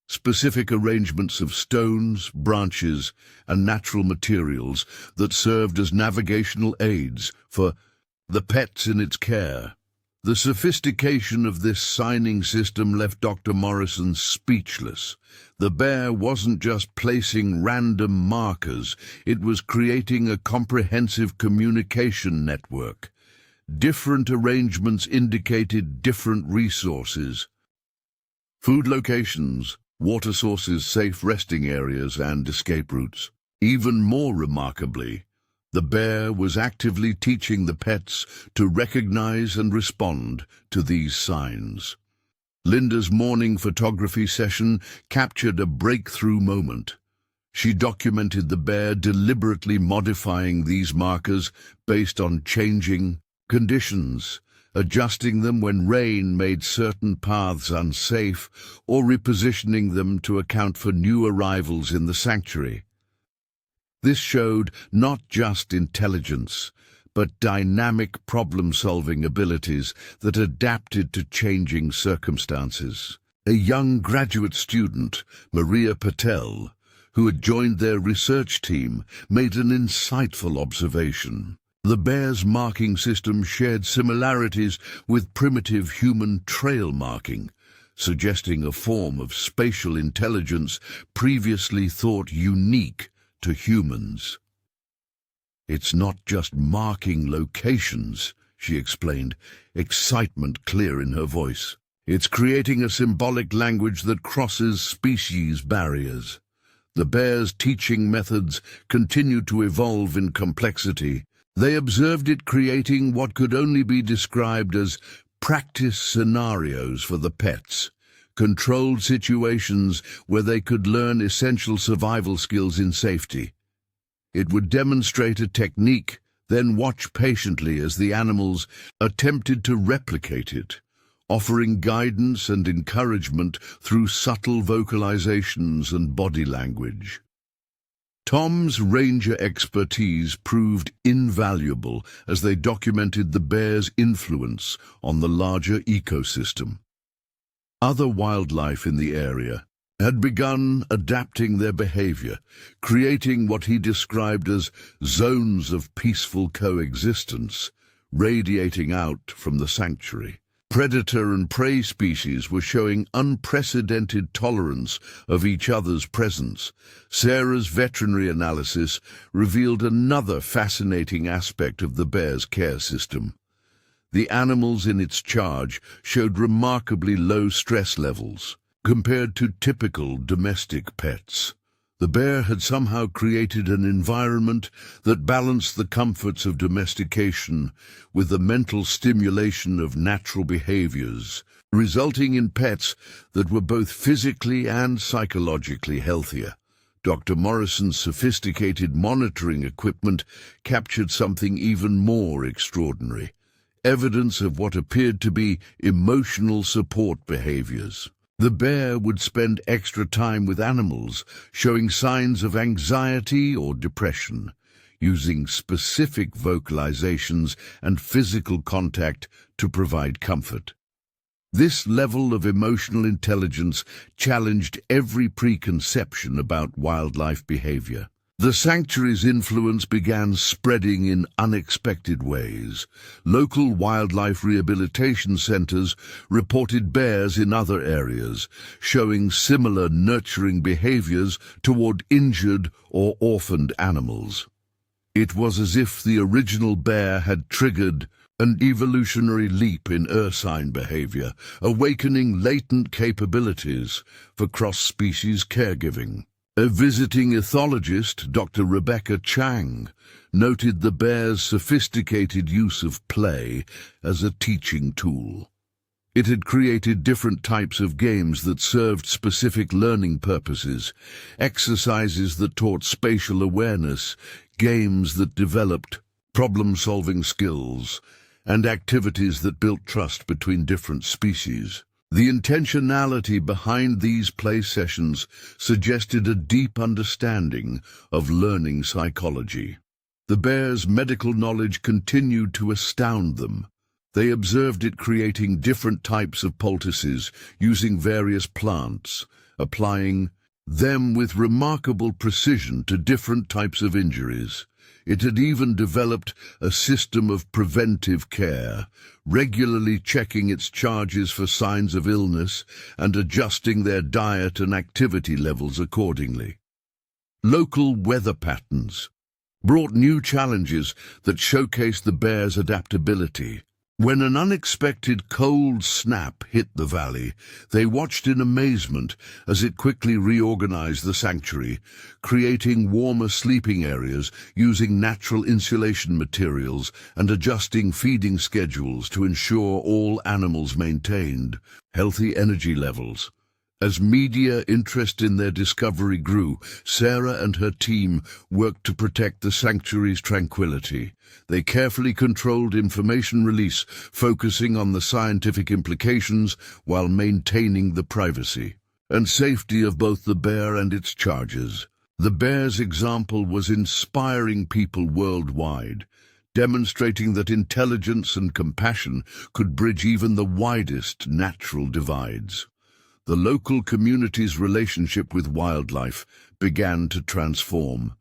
[SPEAKER 1] Specific arrangements of stones, branches, and natural materials that served as navigational aids for the pets in its care. The sophistication of this signing system left Dr. Morrison speechless. The bear wasn't just placing random markers, it was creating a comprehensive communication network. Different arrangements indicated different resources. Food locations, water sources, safe resting areas, and escape routes. Even more remarkably, the bear was actively teaching the pets to recognize and respond to these signs. Linda's morning photography session captured a breakthrough moment. She documented the bear deliberately modifying these markers based on changing conditions, adjusting them when rain made certain paths unsafe, or repositioning them to account for new arrivals in the sanctuary. This showed not just intelligence, but dynamic problem-solving abilities that adapted to changing circumstances. A young graduate student, Maria Patel, who had joined their research team, made an insightful observation. The bear's marking system shared similarities with primitive human trail marking, suggesting a form of spatial intelligence previously thought unique to humans. "It's not just marking locations," she explained, excitement clear in her voice. "It's creating a symbolic language that crosses species barriers." The bear's teaching methods continued to evolve in complexity. They observed it creating what could only be described as practice scenarios for the pets, controlled situations where they could learn essential survival skills in safety. It would demonstrate a technique, then watch patiently as the animals attempted to replicate it, offering guidance and encouragement through subtle vocalizations and body language. Tom's ranger expertise proved invaluable as they documented the bear's influence on the larger ecosystem. Other wildlife in the area had begun adapting their behavior, creating what he described as zones of peaceful coexistence, radiating out from the sanctuary. Predator and prey species were showing unprecedented tolerance of each other's presence. Sarah's veterinary analysis revealed another fascinating aspect of the bear's care system. The animals in its charge showed remarkably low stress levels compared to typical domestic pets. The bear had somehow created an environment that balanced the comforts of domestication with the mental stimulation of natural behaviors, resulting in pets that were both physically and psychologically healthier. Dr. Morrison's sophisticated monitoring equipment captured something even more extraordinary, evidence of what appeared to be emotional support behaviors. The bear would spend extra time with animals, showing signs of anxiety or depression, using specific vocalizations and physical contact to provide comfort. This level of emotional intelligence challenged every preconception about wildlife behavior. The sanctuary's influence began spreading in unexpected ways. Local wildlife rehabilitation centers reported bears in other areas, showing similar nurturing behaviors toward injured or orphaned animals. It was as if the original bear had triggered an evolutionary leap in ursine behavior, awakening latent capabilities for cross-species caregiving. A visiting ethologist, Dr. Rebecca Chang, noted the bear's sophisticated use of play as a teaching tool. It had created different types of games that served specific learning purposes, exercises that taught spatial awareness, games that developed problem-solving skills, and activities that built trust between different species. The intentionality behind these play sessions suggested a deep understanding of learning psychology. The bear's medical knowledge continued to astound them. They observed it creating different types of poultices using various plants, applying them with remarkable precision to different types of injuries. It had even developed a system of preventive care, regularly checking its charges for signs of illness and adjusting their diet and activity levels accordingly. Local weather patterns brought new challenges that showcased the bear's adaptability. When an unexpected cold snap hit the valley, they watched in amazement as it quickly reorganized the sanctuary, creating warmer sleeping areas using natural insulation materials and adjusting feeding schedules to ensure all animals maintained healthy energy levels. As media interest in their discovery grew, Sarah and her team worked to protect the sanctuary's tranquility. They carefully controlled information release, focusing on the scientific implications while maintaining the privacy and safety of both the bear and its charges. The bear's example was inspiring people worldwide, demonstrating that intelligence and compassion could bridge even the widest natural divides. The local community's relationship with wildlife began to transform.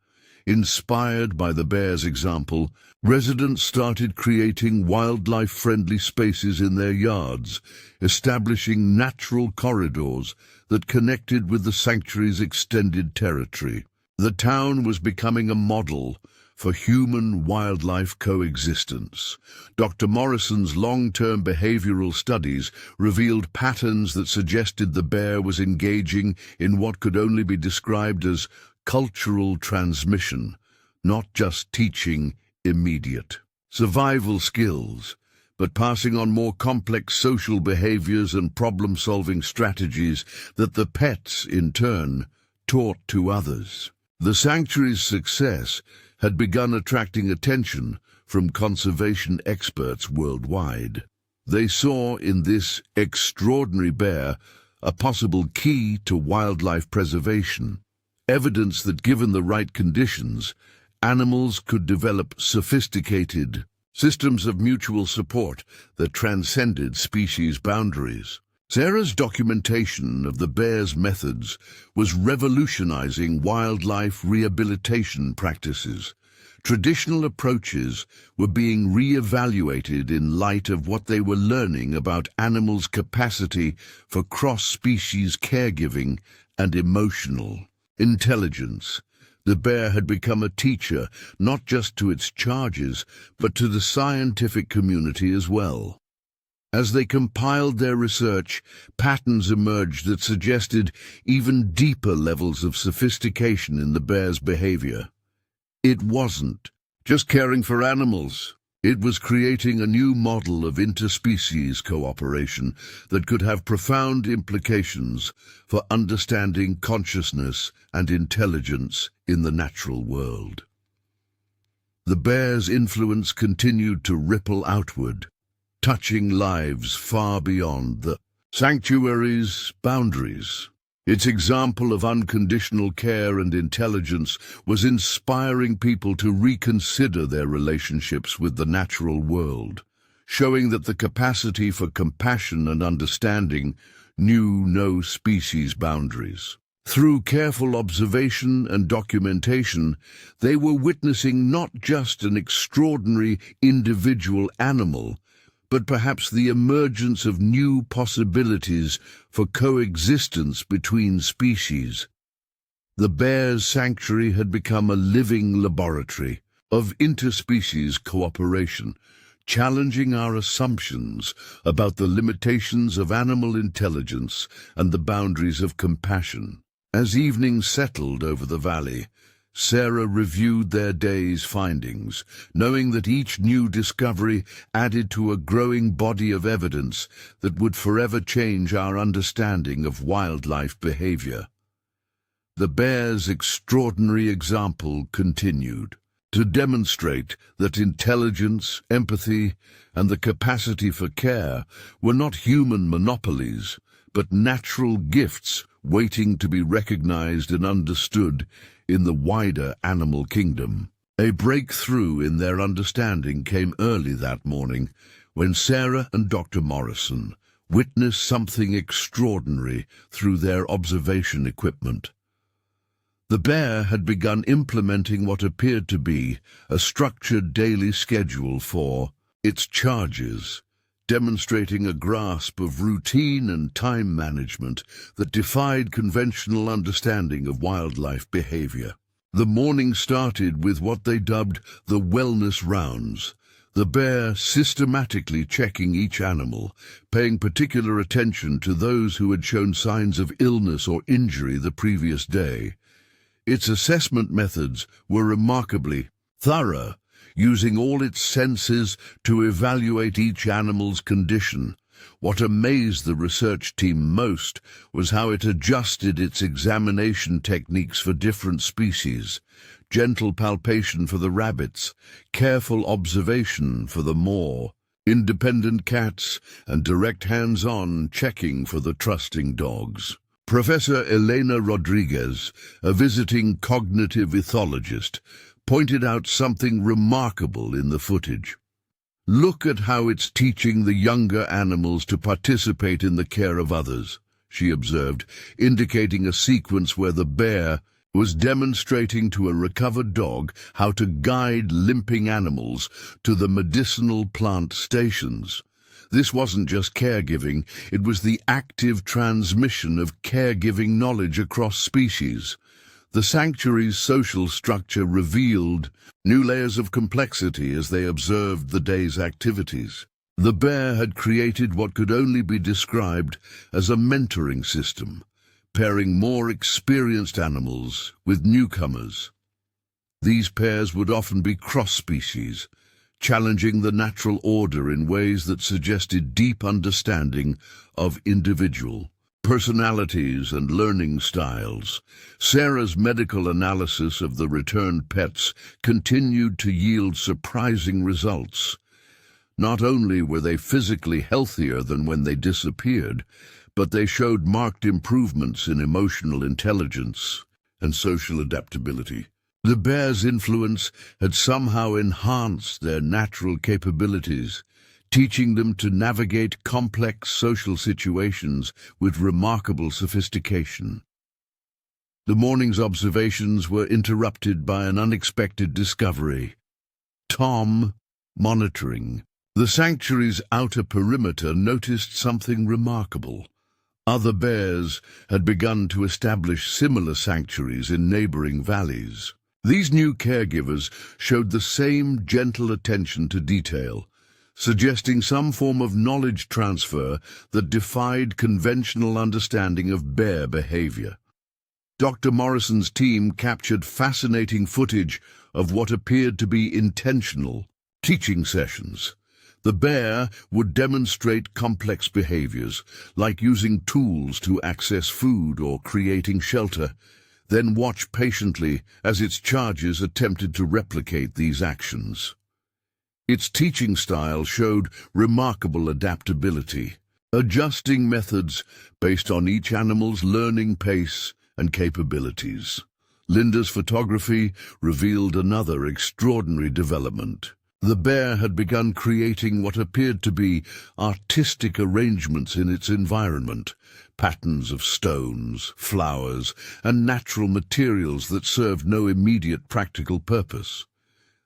[SPEAKER 1] Inspired by the bear's example, residents started creating wildlife-friendly spaces in their yards, establishing natural corridors that connected with the sanctuary's extended territory. The town was becoming a model for human-wildlife coexistence. Dr. Morrison's long-term behavioral studies revealed patterns that suggested the bear was engaging in what could only be described as cultural transmission, not just teaching immediate survival skills, but passing on more complex social behaviors and problem-solving strategies that the pets, in turn, taught to others. The sanctuary's success had begun attracting attention from conservation experts worldwide. They saw in this extraordinary bear a possible key to wildlife preservation, evidence that given the right conditions, animals could develop sophisticated systems of mutual support that transcended species boundaries. Sarah's documentation of the bear's methods was revolutionizing wildlife rehabilitation practices. Traditional approaches were being re-evaluated in light of what they were learning about animals' capacity for cross-species caregiving and emotional intelligence. The bear had become a teacher not just to its charges, but to the scientific community as well. As they compiled their research, patterns emerged that suggested even deeper levels of sophistication in the bear's behavior. It wasn't just caring for animals. It was creating a new model of interspecies cooperation that could have profound implications for understanding consciousness and intelligence in the natural world. The bear's influence continued to ripple outward, touching lives far beyond the sanctuary's boundaries. Its example of unconditional care and intelligence was inspiring people to reconsider their relationships with the natural world, showing that the capacity for compassion and understanding knew no species boundaries. Through careful observation and documentation, they were witnessing not just an extraordinary individual animal, but perhaps the emergence of new possibilities for coexistence between species. The bear's sanctuary had become a living laboratory of interspecies cooperation, challenging our assumptions about the limitations of animal intelligence and the boundaries of compassion. As evening settled over the valley, Sarah reviewed their day's findings, knowing that each new discovery added to a growing body of evidence that would forever change our understanding of wildlife behavior. The bear's extraordinary example continued to demonstrate that intelligence, empathy, and the capacity for care were not human monopolies, but natural gifts waiting to be recognized and understood in the wider animal kingdom. A breakthrough in their understanding came early that morning when Sarah and Dr. Morrison witnessed something extraordinary through their observation equipment. The bear had begun implementing what appeared to be a structured daily schedule for its charges, demonstrating a grasp of routine and time management that defied conventional understanding of wildlife behavior. The morning started with what they dubbed the wellness rounds, the bear systematically checking each animal, paying particular attention to those who had shown signs of illness or injury the previous day. Its assessment methods were remarkably thorough, using all its senses to evaluate each animal's condition. What amazed the research team most was how it adjusted its examination techniques for different species: gentle palpation for the rabbits, careful observation for the more independent cats, and direct hands-on checking for the trusting dogs. Professor Elena Rodriguez, a visiting cognitive ethologist, pointed out something remarkable in the footage. "Look at how it's teaching the younger animals to participate in the care of others," she observed, indicating a sequence where the bear was demonstrating to a recovered dog how to guide limping animals to the medicinal plant stations. This wasn't just caregiving, it was the active transmission of caregiving knowledge across species. The sanctuary's social structure revealed new layers of complexity as they observed the day's activities. The bear had created what could only be described as a mentoring system, pairing more experienced animals with newcomers. These pairs would often be cross-species, challenging the natural order in ways that suggested deep understanding of individual personalities and learning styles. Sarah's medical analysis of the returned pets continued to yield surprising results. Not only were they physically healthier than when they disappeared, but they showed marked improvements in emotional intelligence and social adaptability. The bear's influence had somehow enhanced their natural capabilities, teaching them to navigate complex social situations with remarkable sophistication. The morning's observations were interrupted by an unexpected discovery. Tom, monitoring the sanctuary's outer perimeter, noticed something remarkable. Other bears had begun to establish similar sanctuaries in neighboring valleys. These new caregivers showed the same gentle attention to detail, suggesting some form of knowledge transfer that defied conventional understanding of bear behavior. Dr. Morrison's team captured fascinating footage of what appeared to be intentional teaching sessions. The bear would demonstrate complex behaviors, like using tools to access food or creating shelter, then watch patiently as its charges attempted to replicate these actions. Its teaching style showed remarkable adaptability, adjusting methods based on each animal's learning pace and capabilities. Linda's photography revealed another extraordinary development. The bear had begun creating what appeared to be artistic arrangements in its environment, patterns of stones, flowers, and natural materials that served no immediate practical purpose.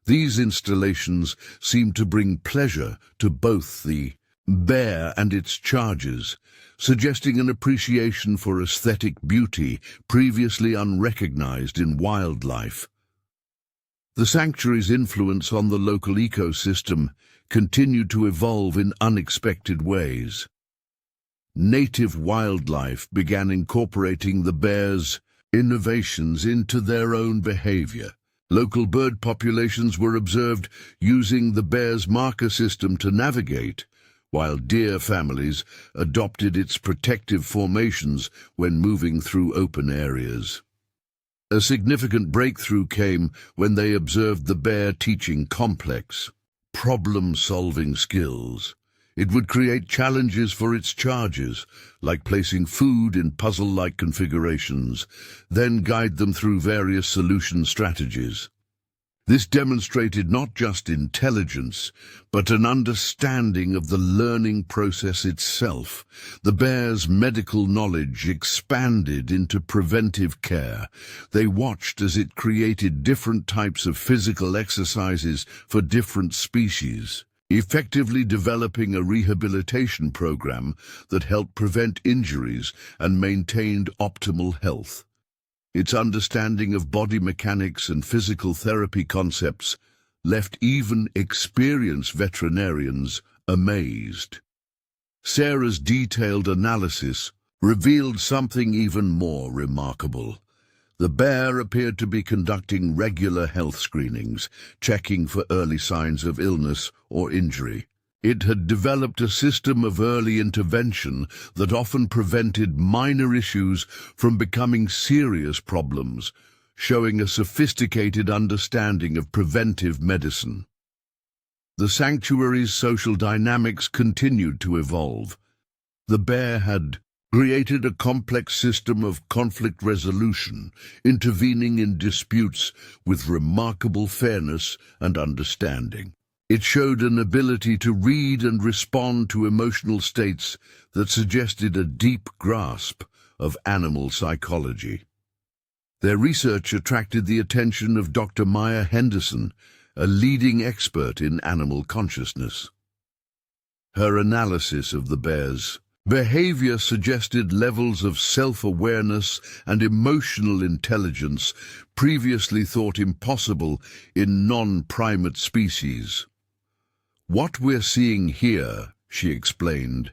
[SPEAKER 1] These installations seemed to bring pleasure to both the bear and its charges, suggesting an appreciation for aesthetic beauty previously unrecognized in wildlife. The sanctuary's influence on the local ecosystem continued to evolve in unexpected ways. Native wildlife began incorporating the bear's innovations into their own behavior. Local bird populations were observed using the bear's marker system to navigate, while deer families adopted its protective formations when moving through open areas. A significant breakthrough came when they observed the bear teaching complex, problem-solving skills. It would create challenges for its charges, like placing food in puzzle-like configurations, then guide them through various solution strategies. This demonstrated not just intelligence, but an understanding of the learning process itself. The bear's medical knowledge expanded into preventive care. They watched as it created different types of physical exercises for different species, effectively developing a rehabilitation program that helped prevent injuries and maintained optimal health. Its understanding of body mechanics and physical therapy concepts left even experienced veterinarians amazed. Sarah's detailed analysis revealed something even more remarkable. The bear appeared to be conducting regular health screenings, checking for early signs of illness or injury. It had developed a system of early intervention that often prevented minor issues from becoming serious problems, showing a sophisticated understanding of preventive medicine. The sanctuary's social dynamics continued to evolve. The bear had created a complex system of conflict resolution, intervening in disputes with remarkable fairness and understanding. It showed an ability to read and respond to emotional states that suggested a deep grasp of animal psychology. Their research attracted the attention of Dr. Maya Henderson, a leading expert in animal consciousness. Her analysis of the bear's behavior suggested levels of self-awareness and emotional intelligence previously thought impossible in non-primate species. "What we're seeing here," she explained,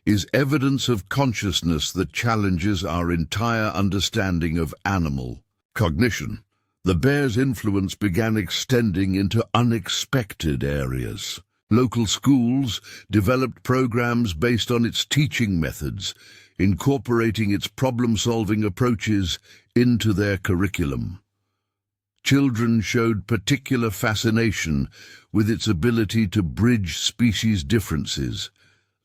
[SPEAKER 1] "is evidence of consciousness that challenges our entire understanding of animal cognition." The bear's influence began extending into unexpected areas. Local schools developed programs based on its teaching methods, incorporating its problem-solving approaches into their curriculum. Children showed particular fascination with its ability to bridge species differences,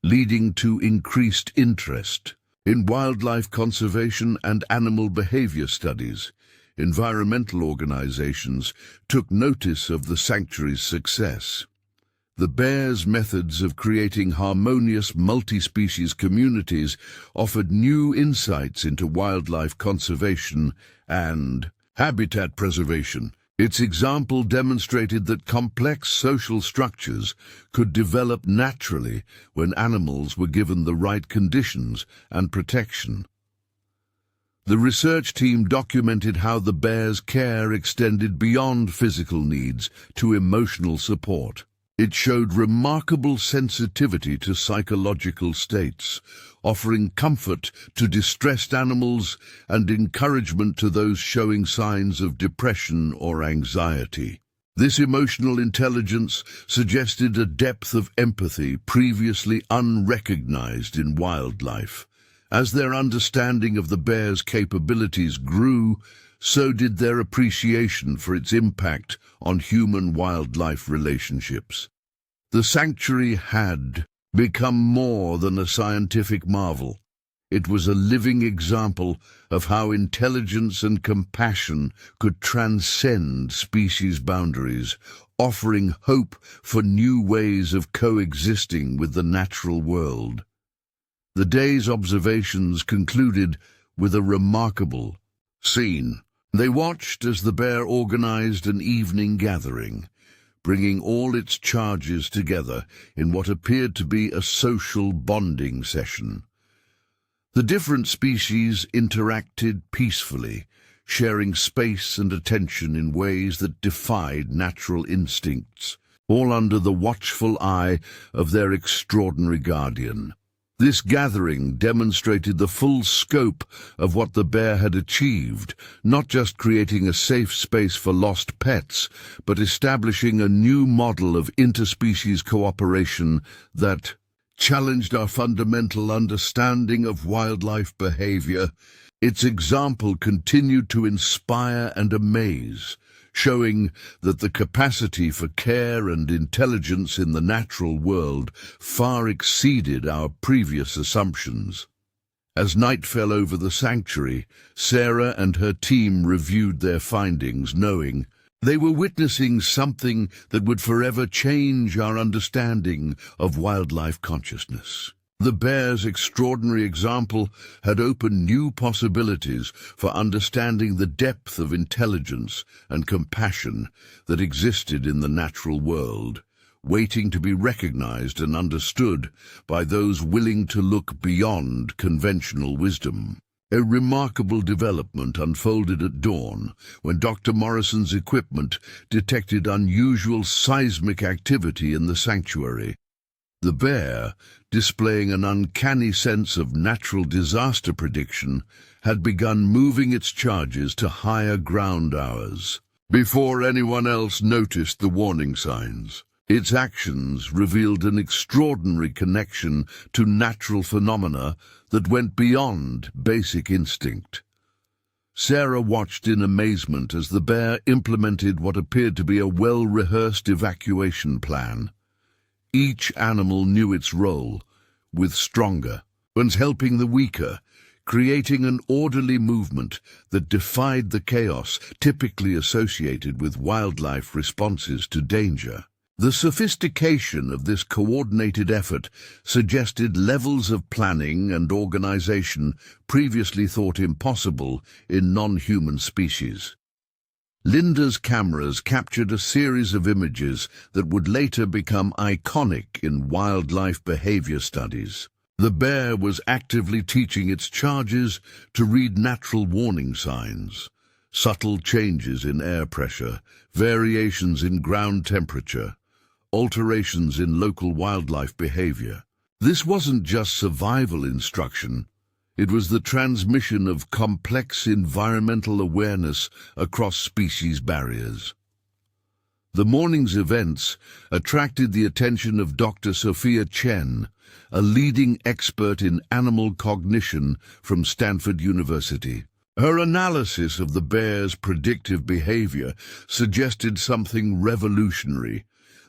[SPEAKER 1] leading to increased interest in wildlife conservation and animal behavior studies. Environmental organizations took notice of the sanctuary's success. The bear's methods of creating harmonious multi-species communities offered new insights into wildlife conservation and habitat preservation. Its example demonstrated that complex social structures could develop naturally when animals were given the right conditions and protection. The research team documented how the bear's care extended beyond physical needs to emotional support. It showed remarkable sensitivity to psychological states, offering comfort to distressed animals and encouragement to those showing signs of depression or anxiety. This emotional intelligence suggested a depth of empathy previously unrecognized in wildlife. As their understanding of the bear's capabilities grew, so did their appreciation for its impact on human-wildlife relationships. The sanctuary had become more than a scientific marvel. It was a living example of how intelligence and compassion could transcend species boundaries, offering hope for new ways of coexisting with the natural world. The day's observations concluded with a remarkable scene. They watched as the bear organized an evening gathering, bringing all its charges together in what appeared to be a social bonding session. The different species interacted peacefully, sharing space and attention in ways that defied natural instincts, all under the watchful eye of their extraordinary guardian. This gathering demonstrated the full scope of what the bear had achieved, not just creating a safe space for lost pets, but establishing a new model of interspecies cooperation that challenged our fundamental understanding of wildlife behavior. Its example continued to inspire and amaze, showing that the capacity for care and intelligence in the natural world far exceeded our previous assumptions. As night fell over the sanctuary, Sarah and her team reviewed their findings, knowing They were witnessing something that would forever change our understanding of wildlife consciousness. The bear's extraordinary example had opened new possibilities for understanding the depth of intelligence and compassion that existed in the natural world, waiting to be recognized and understood by those willing to look beyond conventional wisdom. A remarkable development unfolded at dawn when Dr. Morrison's equipment detected unusual seismic activity in the sanctuary. The bear, displaying an uncanny sense of natural disaster prediction, had begun moving its charges to higher ground hours. Before anyone else noticed the warning signs, its actions revealed an extraordinary connection to natural phenomena that went beyond basic instinct. Sarah watched in amazement as the bear implemented what appeared to be a well-rehearsed evacuation plan. Each animal knew its role, with stronger ones helping the weaker, creating an orderly movement that defied the chaos typically associated with wildlife responses to danger. The sophistication of this coordinated effort suggested levels of planning and organization previously thought impossible in non-human species. Linda's cameras captured a series of images that would later become iconic in wildlife behavior studies. The bear was actively teaching its charges to read natural warning signs, subtle changes in air pressure, variations in ground temperature, alterations in local wildlife behavior. This wasn't just survival instruction. It was the transmission of complex environmental awareness across species barriers. The morning's events attracted the attention of Dr. Sophia Chen, a leading expert in animal cognition from Stanford University. Her analysis of the bear's predictive behavior suggested something revolutionary: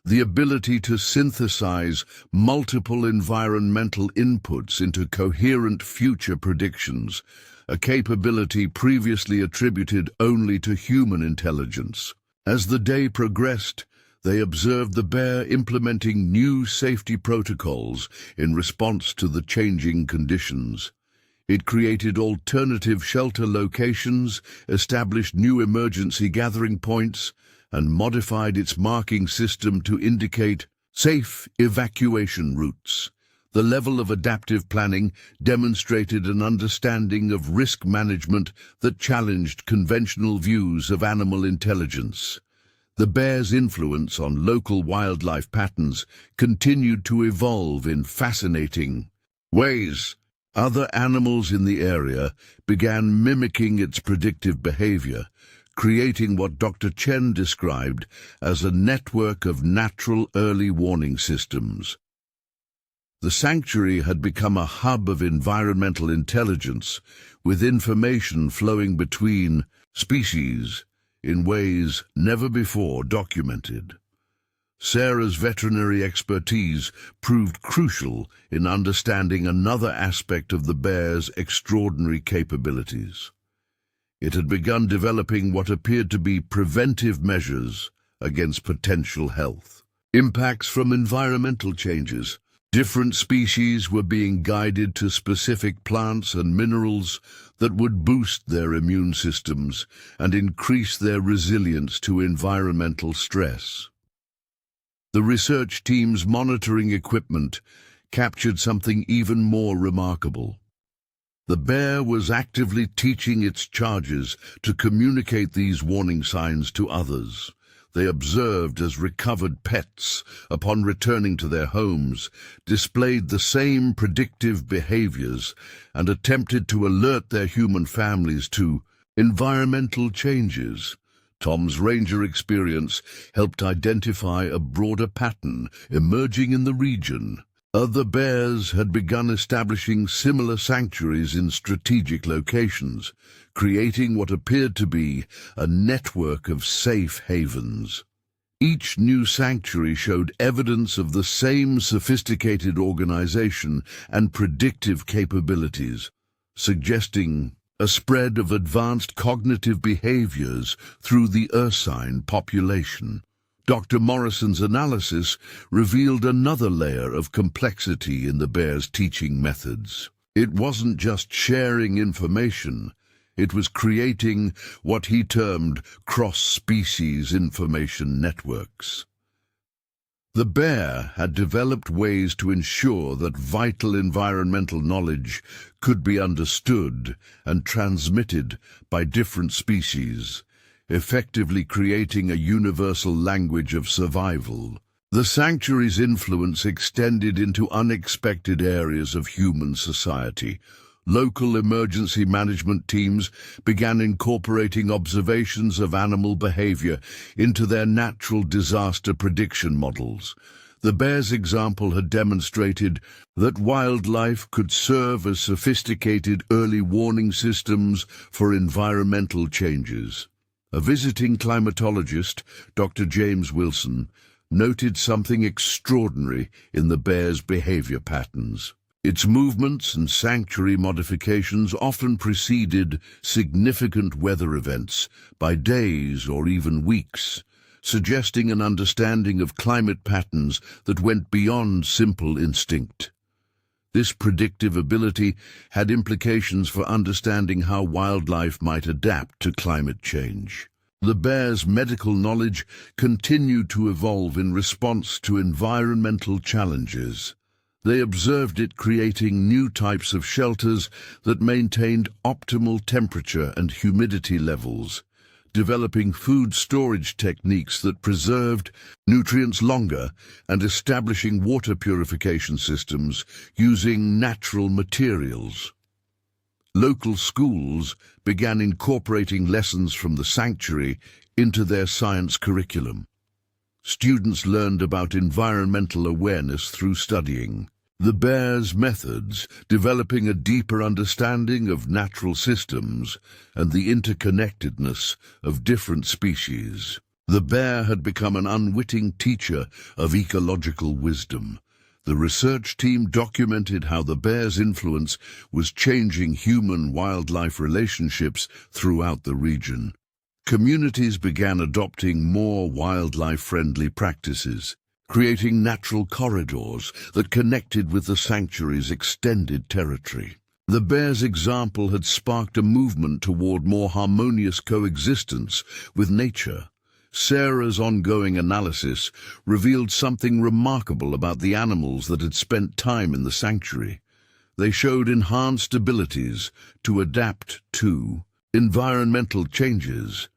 [SPEAKER 1] the ability to synthesize multiple environmental inputs into coherent future predictions, a capability previously attributed only to human intelligence. As the day progressed, they observed the bear implementing new safety protocols in response to the changing conditions. It created alternative shelter locations, established new emergency gathering points, and modified its marking system to indicate safe evacuation routes. The level of adaptive planning demonstrated an understanding of risk management that challenged conventional views of animal intelligence. The bear's influence on local wildlife patterns continued to evolve in fascinating ways. Other animals in the area began mimicking its predictive behavior, creating what Dr. Chen described as a network of natural early warning systems. The sanctuary had become a hub of environmental intelligence, with information flowing between species in ways never before documented. Sarah's veterinary expertise proved crucial in understanding another aspect of the bear's extraordinary capabilities. It had begun developing what appeared to be preventive measures against potential health impacts from environmental changes. Different species were being guided to specific plants and minerals that would boost their immune systems and increase their resilience to environmental stress. The research team's monitoring equipment captured something even more remarkable. The bear was actively teaching its charges to communicate these warning signs to others. They observed as recovered pets, upon returning to their homes, displayed the same predictive behaviors and attempted to alert their human families to environmental changes. Tom's ranger experience helped identify a broader pattern emerging in the region. Other bears had begun establishing similar sanctuaries in strategic locations, creating what appeared to be a network of safe havens. Each new sanctuary showed evidence of the same sophisticated organization and predictive capabilities, suggesting a spread of advanced cognitive behaviors through the ursine population. Dr. Morrison's analysis revealed another layer of complexity in the bear's teaching methods. It wasn't just sharing information, it was creating what he termed cross-species information networks. The bear had developed ways to ensure that vital environmental knowledge could be understood and transmitted by different species, effectively creating a universal language of survival. The sanctuary's influence extended into unexpected areas of human society. Local emergency management teams began incorporating observations of animal behavior into their natural disaster prediction models. The bear's example had demonstrated that wildlife could serve as sophisticated early warning systems for environmental changes. A visiting climatologist, Dr. James Wilson, noted something extraordinary in the bear's behavior patterns. Its movements and sanctuary modifications often preceded significant weather events by days or even weeks, suggesting an understanding of climate patterns that went beyond simple instinct. This predictive ability had implications for understanding how wildlife might adapt to climate change. The bear's medical knowledge continued to evolve in response to environmental challenges. They observed it creating new types of shelters that maintained optimal temperature and humidity levels, developing food storage techniques that preserved nutrients longer, and establishing water purification systems using natural materials. Local schools began incorporating lessons from the sanctuary into their science curriculum. Students learned about environmental awareness through studying the bear's methods, developing a deeper understanding of natural systems and the interconnectedness of different species. The bear had become an unwitting teacher of ecological wisdom. The research team documented how the bear's influence was changing human-wildlife relationships throughout the region. Communities began adopting more wildlife-friendly practices, creating natural corridors that connected with the sanctuary's extended territory. The bear's example had sparked a movement toward more harmonious coexistence with nature. Sarah's ongoing analysis revealed something remarkable about the animals that had spent time in the sanctuary. They showed enhanced abilities to adapt to environmental changes,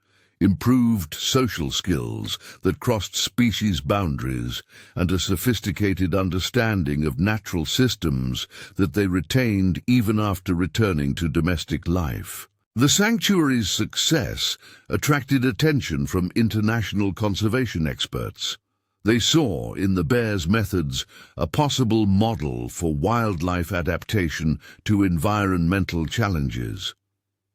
[SPEAKER 1] improved social skills that crossed species boundaries, and a sophisticated understanding of natural systems that they retained even after returning to domestic life. The sanctuary's success attracted attention from international conservation experts. They saw in the bear's methods a possible model for wildlife adaptation to environmental challenges.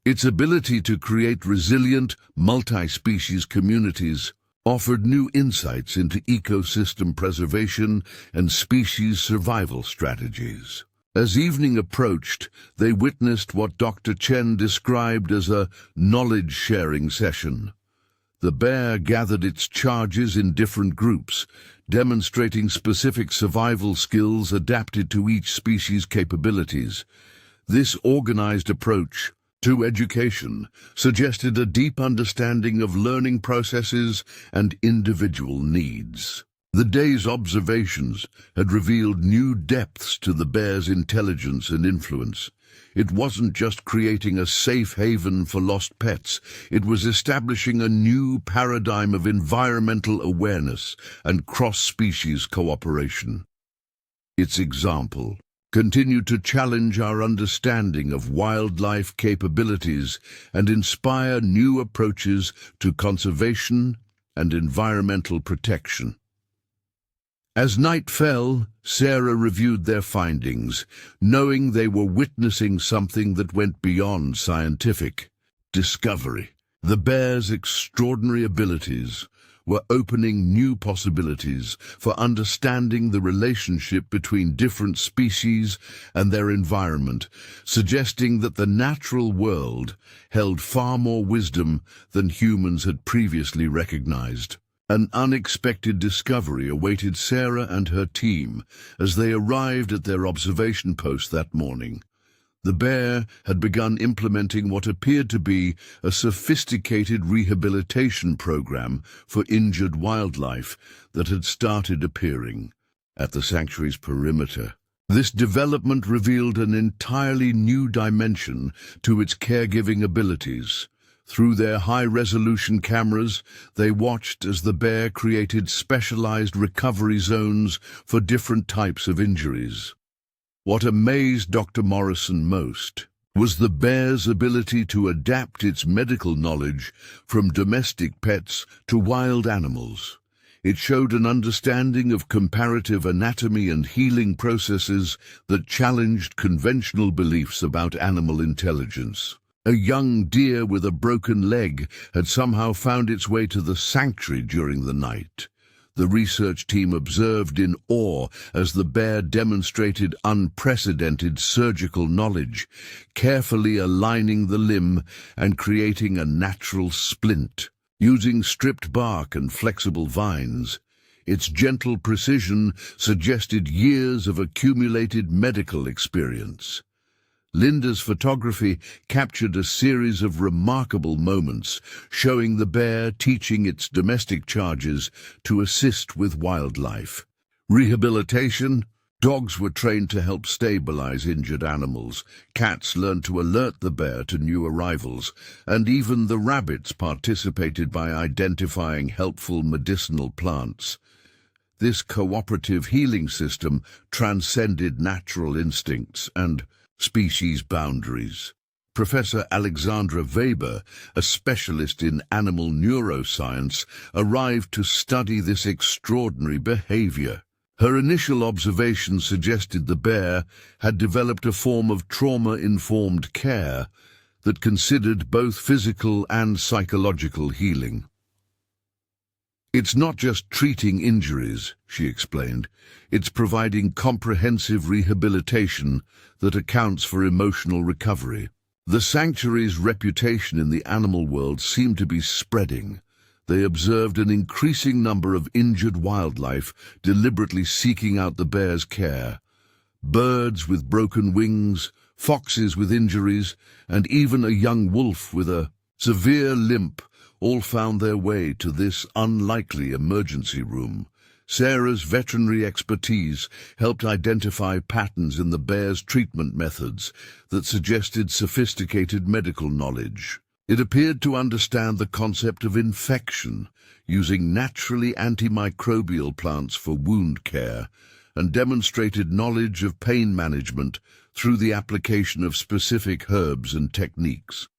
[SPEAKER 1] Its ability to create resilient, multi-species communities offered new insights into ecosystem preservation and species survival strategies. As evening approached, they witnessed what Dr. Chen described as a knowledge-sharing session. The bear gathered its charges in different groups, demonstrating specific survival skills adapted to each species' capabilities. This organized approach to education suggested a deep understanding of learning processes and individual needs. The day's observations had revealed new depths to the bear's intelligence and influence. It wasn't just creating a safe haven for lost pets, it was establishing a new paradigm of environmental awareness and cross-species cooperation. Its example continued to challenge our understanding of wildlife capabilities and inspire new approaches to conservation and environmental protection. As night fell, Sarah reviewed their findings, knowing they were witnessing something that went beyond scientific discovery. The bear's extraordinary abilities were opening new possibilities for understanding the relationship between different species and their environment, suggesting that the natural world held far more wisdom than humans had previously recognized. An unexpected discovery awaited Sarah and her team as they arrived at their observation post that morning. The bear had begun implementing what appeared to be a sophisticated rehabilitation program for injured wildlife that had started appearing at the sanctuary's perimeter. This development revealed an entirely new dimension to its caregiving abilities. Through their high-resolution cameras, they watched as the bear created specialized recovery zones for different types of injuries. What amazed Dr. Morrison most was the bear's ability to adapt its medical knowledge from domestic pets to wild animals. It showed an understanding of comparative anatomy and healing processes that challenged conventional beliefs about animal intelligence. A young deer with a broken leg had somehow found its way to the sanctuary during the night. The research team observed in awe as the bear demonstrated unprecedented surgical knowledge, carefully aligning the limb and creating a natural splint. Using stripped bark and flexible vines, its gentle precision suggested years of accumulated medical experience. Linda's photography captured a series of remarkable moments, showing the bear teaching its domestic charges to assist with wildlife. Rehabilitation. Dogs were trained to help stabilize injured animals. Cats learned to alert the bear to new arrivals, and even the rabbits participated by identifying helpful medicinal plants. This cooperative healing system transcended natural instincts and species boundaries. Professor Alexandra Weber, a specialist in animal neuroscience, arrived to study this extraordinary behavior. Her initial observations suggested the bear had developed a form of trauma-informed care that considered both physical and psychological healing. "It's not just treating injuries," she explained. "It's providing comprehensive rehabilitation that accounts for emotional recovery." The sanctuary's reputation in the animal world seemed to be spreading. They observed an increasing number of injured wildlife deliberately seeking out the bear's care. Birds with broken wings, foxes with injuries, and even a young wolf with a severe limp all found their way to this unlikely emergency room. Sarah's veterinary expertise helped identify patterns in the bear's treatment methods that suggested sophisticated medical knowledge. It appeared to understand the concept of infection, using naturally antimicrobial plants for wound care, and demonstrated knowledge of pain management through the application of specific herbs and techniques.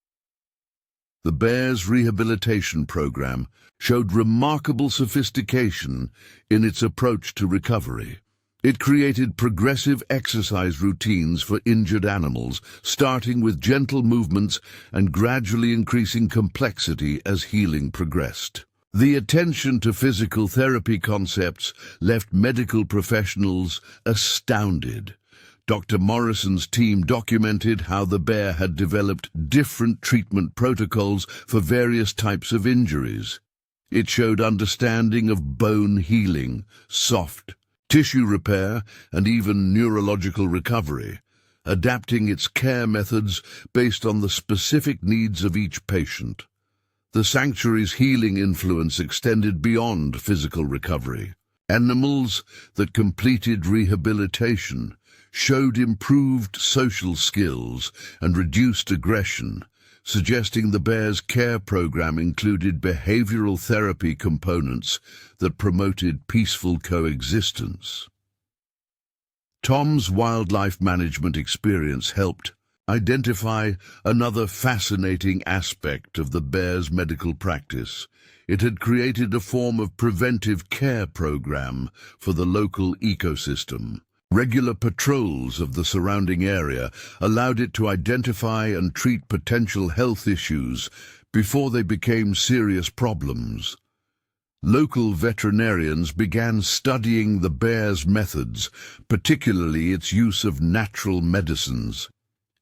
[SPEAKER 1] The bear's rehabilitation program showed remarkable sophistication in its approach to recovery. It created progressive exercise routines for injured animals, starting with gentle movements and gradually increasing complexity as healing progressed. The attention to physical therapy concepts left medical professionals astounded. Dr. Morrison's team documented how the bear had developed different treatment protocols for various types of injuries. It showed understanding of bone healing, soft tissue repair, and even neurological recovery, adapting its care methods based on the specific needs of each patient. The sanctuary's healing influence extended beyond physical recovery. Animals that completed rehabilitation showed improved social skills and reduced aggression, suggesting the bear's care program included behavioral therapy components that promoted peaceful coexistence. Tom's wildlife management experience helped identify another fascinating aspect of the bear's medical practice. It had created a form of preventive care program for the local ecosystem. Regular patrols of the surrounding area allowed it to identify and treat potential health issues before they became serious problems. Local veterinarians began studying the bear's methods, particularly its use of natural medicines.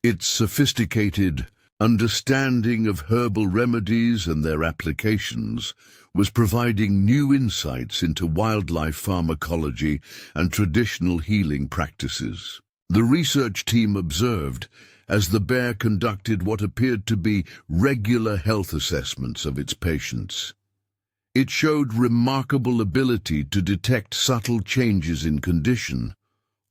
[SPEAKER 1] Its sophisticated understanding of herbal remedies and their applications was providing new insights into wildlife pharmacology and traditional healing practices. The research team observed as the bear conducted what appeared to be regular health assessments of its patients. It showed remarkable ability to detect subtle changes in condition,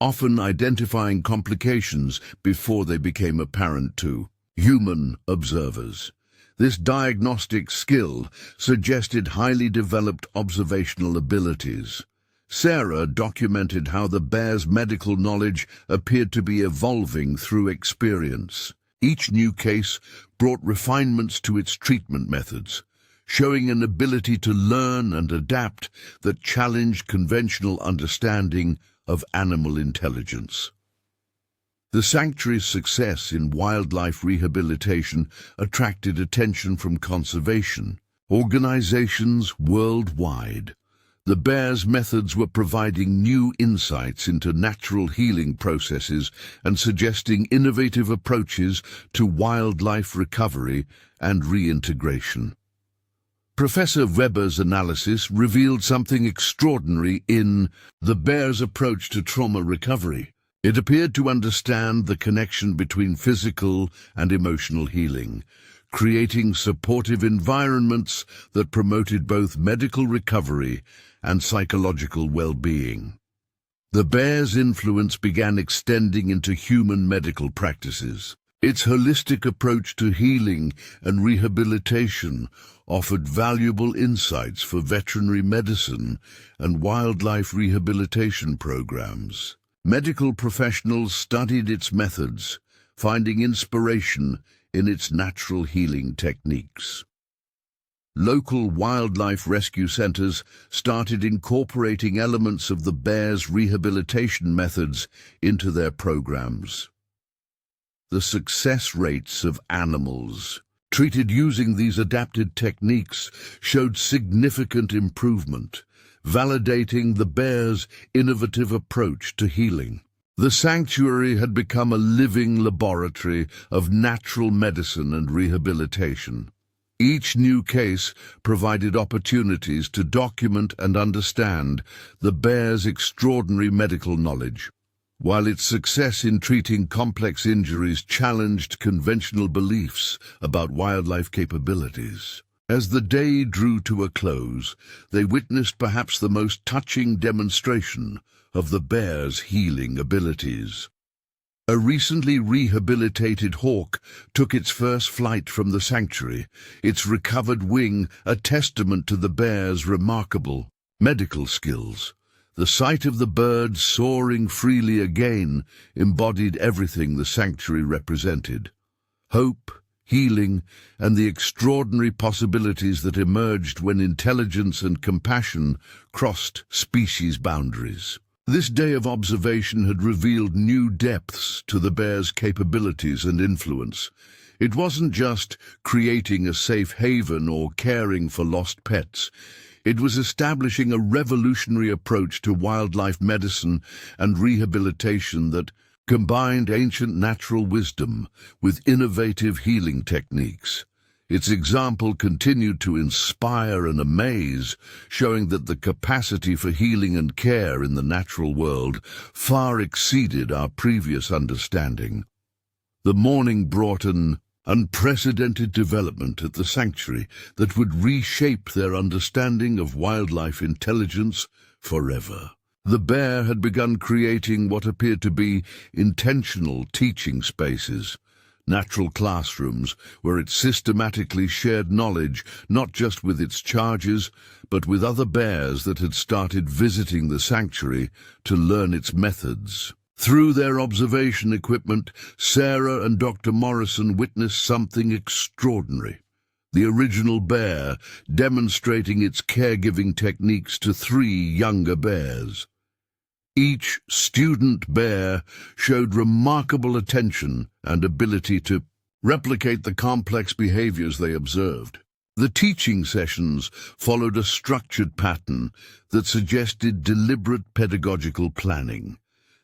[SPEAKER 1] often identifying complications before they became apparent to human observers. This diagnostic skill suggested highly developed observational abilities. Sarah documented how the bear's medical knowledge appeared to be evolving through experience. Each new case brought refinements to its treatment methods, showing an ability to learn and adapt that challenged conventional understanding of animal intelligence. The sanctuary's success in wildlife rehabilitation attracted attention from conservation organizations worldwide. The bear's methods were providing new insights into natural healing processes and suggesting innovative approaches to wildlife recovery and reintegration. Professor Weber's analysis revealed something extraordinary in the bear's approach to trauma recovery. It appeared to understand the connection between physical and emotional healing, creating supportive environments that promoted both medical recovery and psychological well-being. The bear's influence began extending into human medical practices. Its holistic approach to healing and rehabilitation offered valuable insights for veterinary medicine and wildlife rehabilitation programs. Medical professionals studied its methods, finding inspiration in its natural healing techniques. Local wildlife rescue centers started incorporating elements of the bear's rehabilitation methods into their programs. The success rates of animals treated using these adapted techniques showed significant improvement, validating the bear's innovative approach to healing. The sanctuary had become a living laboratory of natural medicine and rehabilitation. Each new case provided opportunities to document and understand the bear's extraordinary medical knowledge, while its success in treating complex injuries challenged conventional beliefs about wildlife capabilities. As the day drew to a close, they witnessed perhaps the most touching demonstration of the bear's healing abilities. A recently rehabilitated hawk took its first flight from the sanctuary, its recovered wing a testament to the bear's remarkable medical skills. The sight of the bird soaring freely again embodied everything the sanctuary represented: hope, healing, and the extraordinary possibilities that emerged when intelligence and compassion crossed species boundaries. This day of observation had revealed new depths to the bear's capabilities and influence. It wasn't just creating a safe haven or caring for lost pets. It was establishing a revolutionary approach to wildlife medicine and rehabilitation that combined ancient natural wisdom with innovative healing techniques. Its example continued to inspire and amaze, showing that the capacity for healing and care in the natural world far exceeded our previous understanding. The morning brought an unprecedented development at the sanctuary that would reshape their understanding of wildlife intelligence forever. The bear had begun creating what appeared to be intentional teaching spaces, natural classrooms where it systematically shared knowledge not just with its charges, but with other bears that had started visiting the sanctuary to learn its methods. Through their observation equipment, Sarah and Dr. Morrison witnessed something extraordinary. The original bear demonstrating its caregiving techniques to 3 younger bears. Each student bear showed remarkable attention and ability to replicate the complex behaviors they observed. The teaching sessions followed a structured pattern that suggested deliberate pedagogical planning.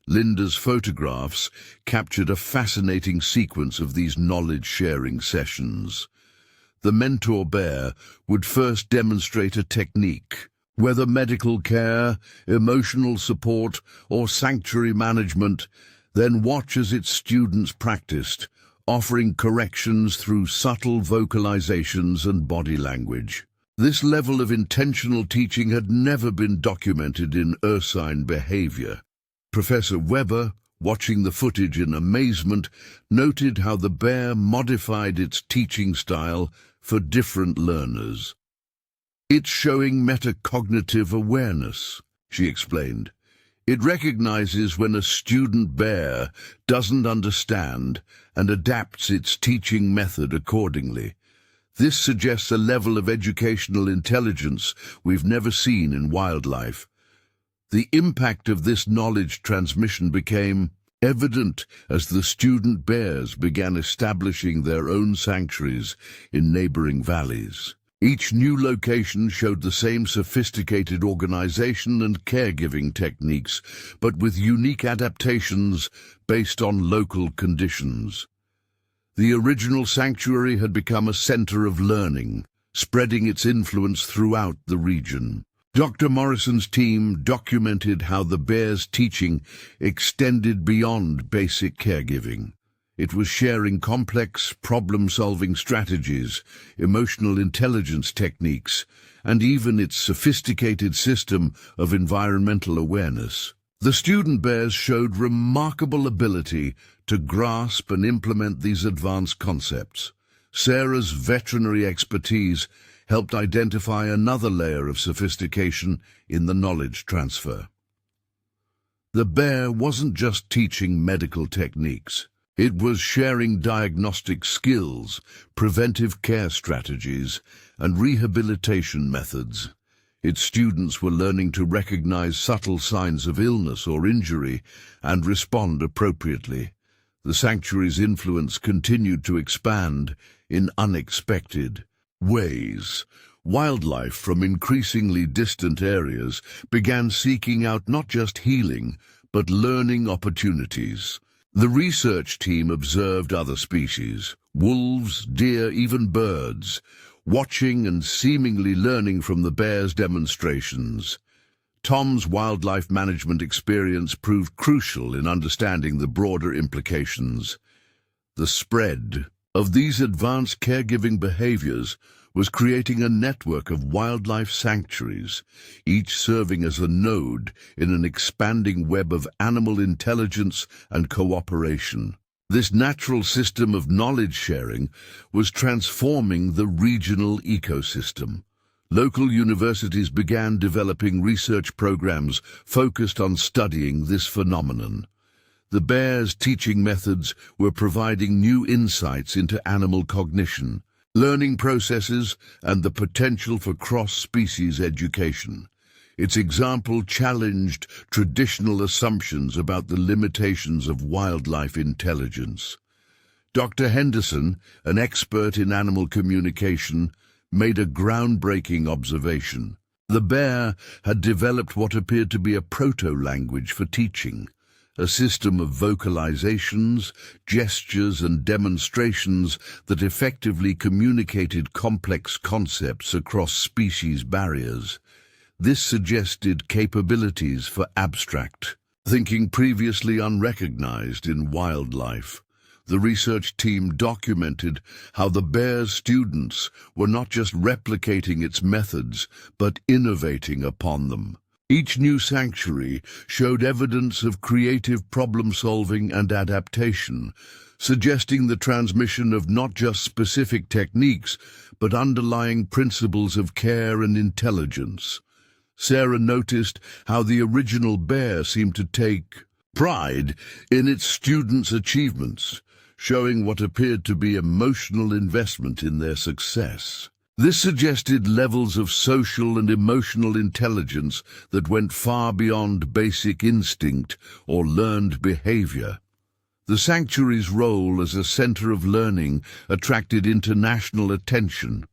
[SPEAKER 1] Linda's photographs captured a fascinating sequence of these knowledge-sharing sessions. The mentor bear would first demonstrate a technique, whether medical care, emotional support, or sanctuary management, then watch as its students practiced, offering corrections through subtle vocalizations and body language. This level of intentional teaching had never been documented in ursine behavior. Professor Weber, watching the footage in amazement, noted how the bear modified its teaching style for different learners. "It's showing metacognitive awareness," she explained. "It recognizes when a student bear doesn't understand and adapts its teaching method accordingly. This suggests a level of educational intelligence we've never seen in wildlife." The impact of this knowledge transmission became evident as the student bears began establishing their own sanctuaries in neighboring valleys. Each new location showed the same sophisticated organization and caregiving techniques, but with unique adaptations based on local conditions. The original sanctuary had become a center of learning, spreading its influence throughout the region. Dr. Morrison's team documented how the bear's teaching extended beyond basic caregiving. It was sharing complex problem-solving strategies, emotional intelligence techniques, and even its sophisticated system of environmental awareness. The student bears showed remarkable ability to grasp and implement these advanced concepts. Sarah's veterinary expertise helped identify another layer of sophistication in the knowledge transfer. The bear wasn't just teaching medical techniques. It was sharing diagnostic skills, preventive care strategies, and rehabilitation methods. Its students were learning to recognize subtle signs of illness or injury and respond appropriately. The sanctuary's influence continued to expand in unexpected ways. Wildlife from increasingly distant areas began seeking out not just healing, but learning opportunities. The research team observed other species, wolves, deer, even birds, watching and seemingly learning from the bear's demonstrations. Tom's wildlife management experience proved crucial in understanding the broader implications. The spread of these advanced caregiving behaviors was creating a network of wildlife sanctuaries, each serving as a node in an expanding web of animal intelligence and cooperation. This natural system of knowledge sharing was transforming the regional ecosystem. Local universities began developing research programs focused on studying this phenomenon. The bear's teaching methods were providing new insights into animal cognition, learning processes, and the potential for cross-species education. Its example challenged traditional assumptions about the limitations of wildlife intelligence. Dr. Henderson, an expert in animal communication, made a groundbreaking observation. The bear had developed what appeared to be a proto-language for teaching, a system of vocalizations, gestures, and demonstrations that effectively communicated complex concepts across species barriers. This suggested capabilities for abstract thinking previously unrecognized in wildlife. The research team documented how the bear's students were not just replicating its methods, but innovating upon them. Each new sanctuary showed evidence of creative problem-solving and adaptation, suggesting the transmission of not just specific techniques, but underlying principles of care and intelligence. Sarah noticed how the original bear seemed to take pride in its students' achievements, showing what appeared to be emotional investment in their success. This suggested levels of social and emotional intelligence that went far beyond basic instinct or learned behavior. The sanctuary's role as a center of learning attracted international attention.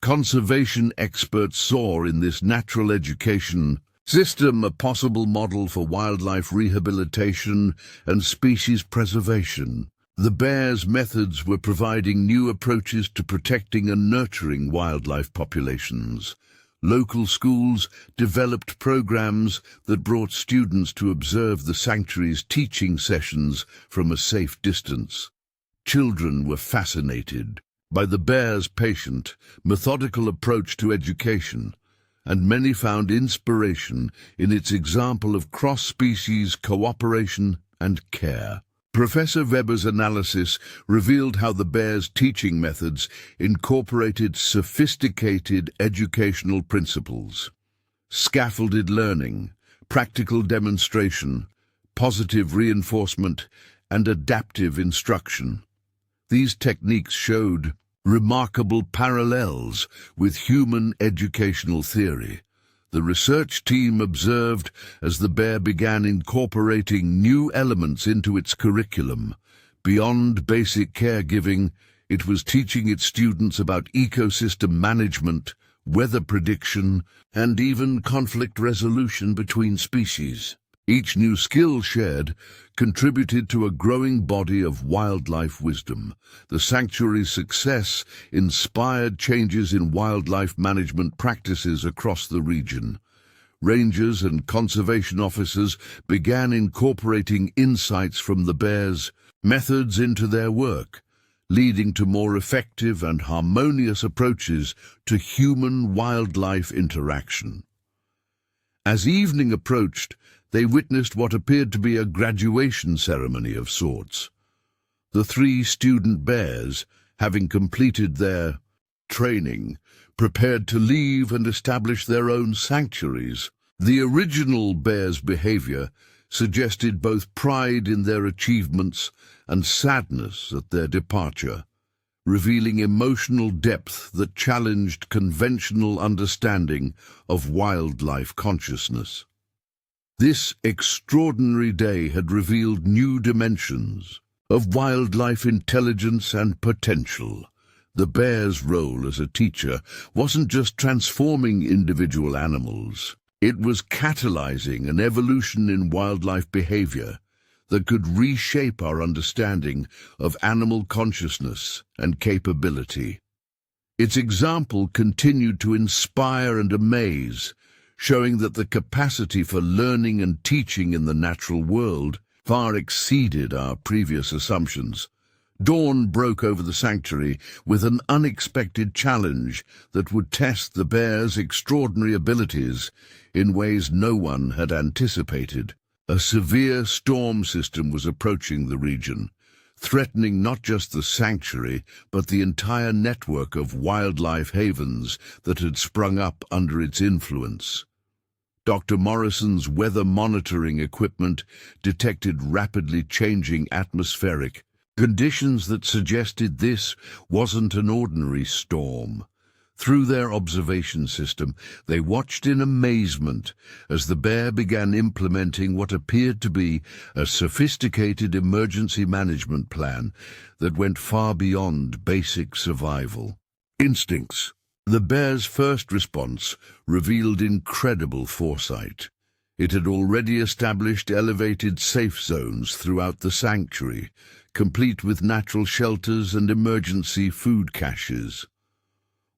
[SPEAKER 1] Conservation experts saw in this natural education system a possible model for wildlife rehabilitation and species preservation. The bear's methods were providing new approaches to protecting and nurturing wildlife populations. Local schools developed programs that brought students to observe the sanctuary's teaching sessions from a safe distance. Children were fascinated by the bear's patient, methodical approach to education, and many found inspiration in its example of cross-species cooperation and care. Professor Weber's analysis revealed how the bear's teaching methods incorporated sophisticated educational principles: scaffolded learning, practical demonstration, positive reinforcement, and adaptive instruction. These techniques showed remarkable parallels with human educational theory. The research team observed as the bear began incorporating new elements into its curriculum. Beyond basic caregiving, it was teaching its students about ecosystem management, weather prediction, and even conflict resolution between species. Each new skill shared contributed to a growing body of wildlife wisdom. The sanctuary's success inspired changes in wildlife management practices across the region. Rangers and conservation officers began incorporating insights from the bear's methods into their work, leading to more effective and harmonious approaches to human-wildlife interaction. As evening approached, they witnessed what appeared to be a graduation ceremony of sorts. The 3 student bears, having completed their training, prepared to leave and establish their own sanctuaries. The original bears' behavior suggested both pride in their achievements and sadness at their departure, revealing emotional depth that challenged conventional understanding of wildlife consciousness. This extraordinary day had revealed new dimensions of wildlife intelligence and potential. The bear's role as a teacher wasn't just transforming individual animals. It was catalyzing an evolution in wildlife behavior that could reshape our understanding of animal consciousness and capability. Its example continued to inspire and amaze, showing that the capacity for learning and teaching in the natural world far exceeded our previous assumptions. Dawn broke over the sanctuary with an unexpected challenge that would test the bear's extraordinary abilities in ways no one had anticipated. A severe storm system was approaching the region, threatening not just the sanctuary, but the entire network of wildlife havens that had sprung up under its influence. Dr. Morrison's weather monitoring equipment detected rapidly changing atmospheric conditions that suggested this wasn't an ordinary storm. Through their observation system, they watched in amazement as the bear began implementing what appeared to be a sophisticated emergency management plan that went far beyond basic survival instincts. The bear's first response revealed incredible foresight. It had already established elevated safe zones throughout the sanctuary, complete with natural shelters and emergency food caches.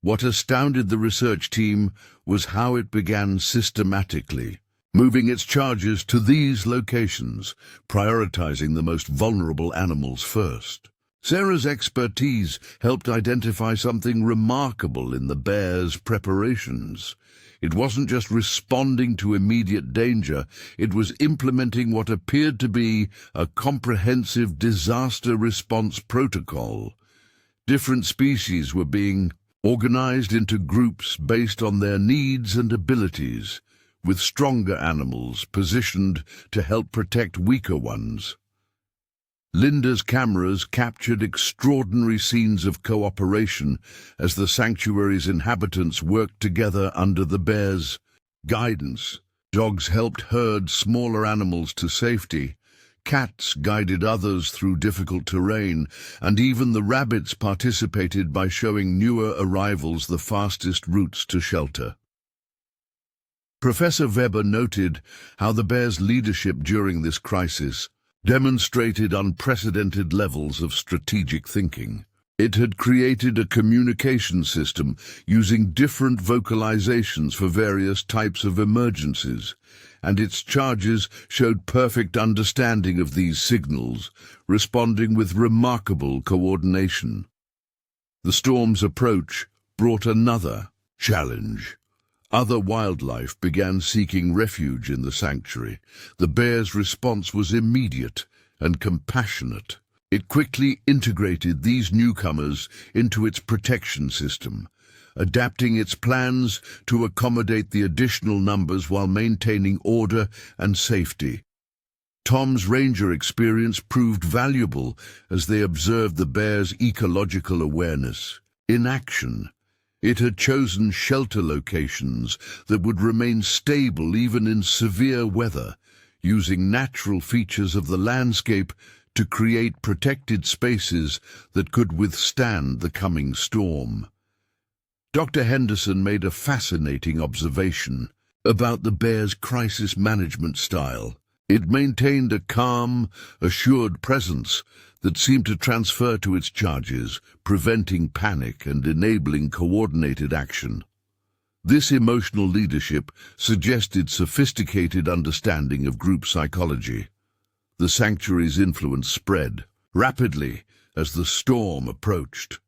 [SPEAKER 1] What astounded the research team was how it began systematically moving its charges to these locations, prioritizing the most vulnerable animals first. Sarah's expertise helped identify something remarkable in the bear's preparations. It wasn't just responding to immediate danger, it was implementing what appeared to be a comprehensive disaster response protocol. Different species were being organized into groups based on their needs and abilities, with stronger animals positioned to help protect weaker ones. Linda's cameras captured extraordinary scenes of cooperation as the sanctuary's inhabitants worked together under the bear's guidance. Dogs helped herd smaller animals to safety, Cats guided others through difficult terrain, and even the rabbits participated by showing newer arrivals the fastest routes to shelter. Professor Weber noted how the bears' leadership during this crisis demonstrated unprecedented levels of strategic thinking. It had created a communication system using different vocalizations for various types of emergencies, and its charges showed perfect understanding of these signals, responding with remarkable coordination. The storm's approach brought another challenge. Other wildlife began seeking refuge in the sanctuary. The bear's response was immediate and compassionate. It quickly integrated these newcomers into its protection system, adapting its plans to accommodate the additional numbers while maintaining order and safety. Tom's ranger experience proved valuable as they observed the bear's ecological awareness in action. It had chosen shelter locations that would remain stable even in severe weather, using natural features of the landscape to create protected spaces that could withstand the coming storm. Dr. Henderson made a fascinating observation about the bear's crisis management style. It maintained a calm, assured presence that seemed to transfer to its charges, preventing panic and enabling coordinated action. This emotional leadership suggested sophisticated understanding of group psychology. The sanctuary's influence spread rapidly as the storm approached.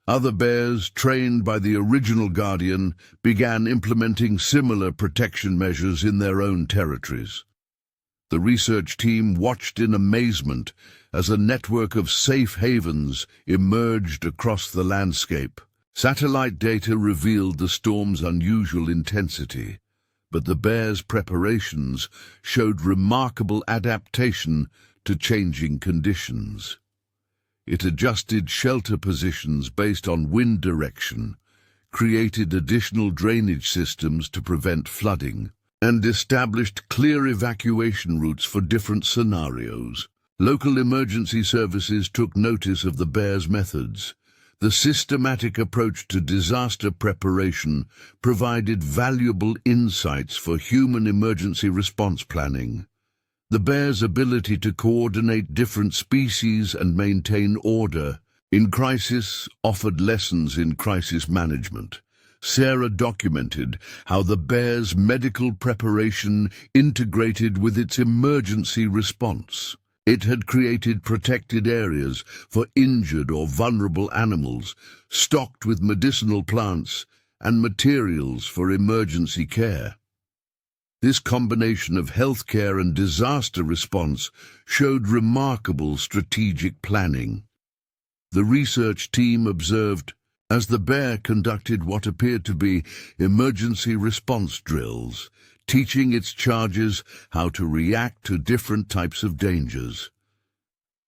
[SPEAKER 1] Other bears, trained by the original guardian, began implementing similar protection measures in their own territories. The research team watched in amazement as a network of safe havens emerged across the landscape. Satellite data revealed the storm's unusual intensity, but the bears' preparations showed remarkable adaptation to changing conditions. It adjusted shelter positions based on wind direction, created additional drainage systems to prevent flooding, and established clear evacuation routes for different scenarios. Local emergency services took notice of the bears' methods. The systematic approach to disaster preparation provided valuable insights for human emergency response planning. The bear's ability to coordinate different species and maintain order in crisis offered lessons in crisis management. Sarah documented how the bear's medical preparation integrated with its emergency response. It had created protected areas for injured or vulnerable animals, stocked with medicinal plants and materials for emergency care. This combination of healthcare and disaster response showed remarkable strategic planning. The research team observed as the bear conducted what appeared to be emergency response drills, teaching its charges how to react to different types of dangers.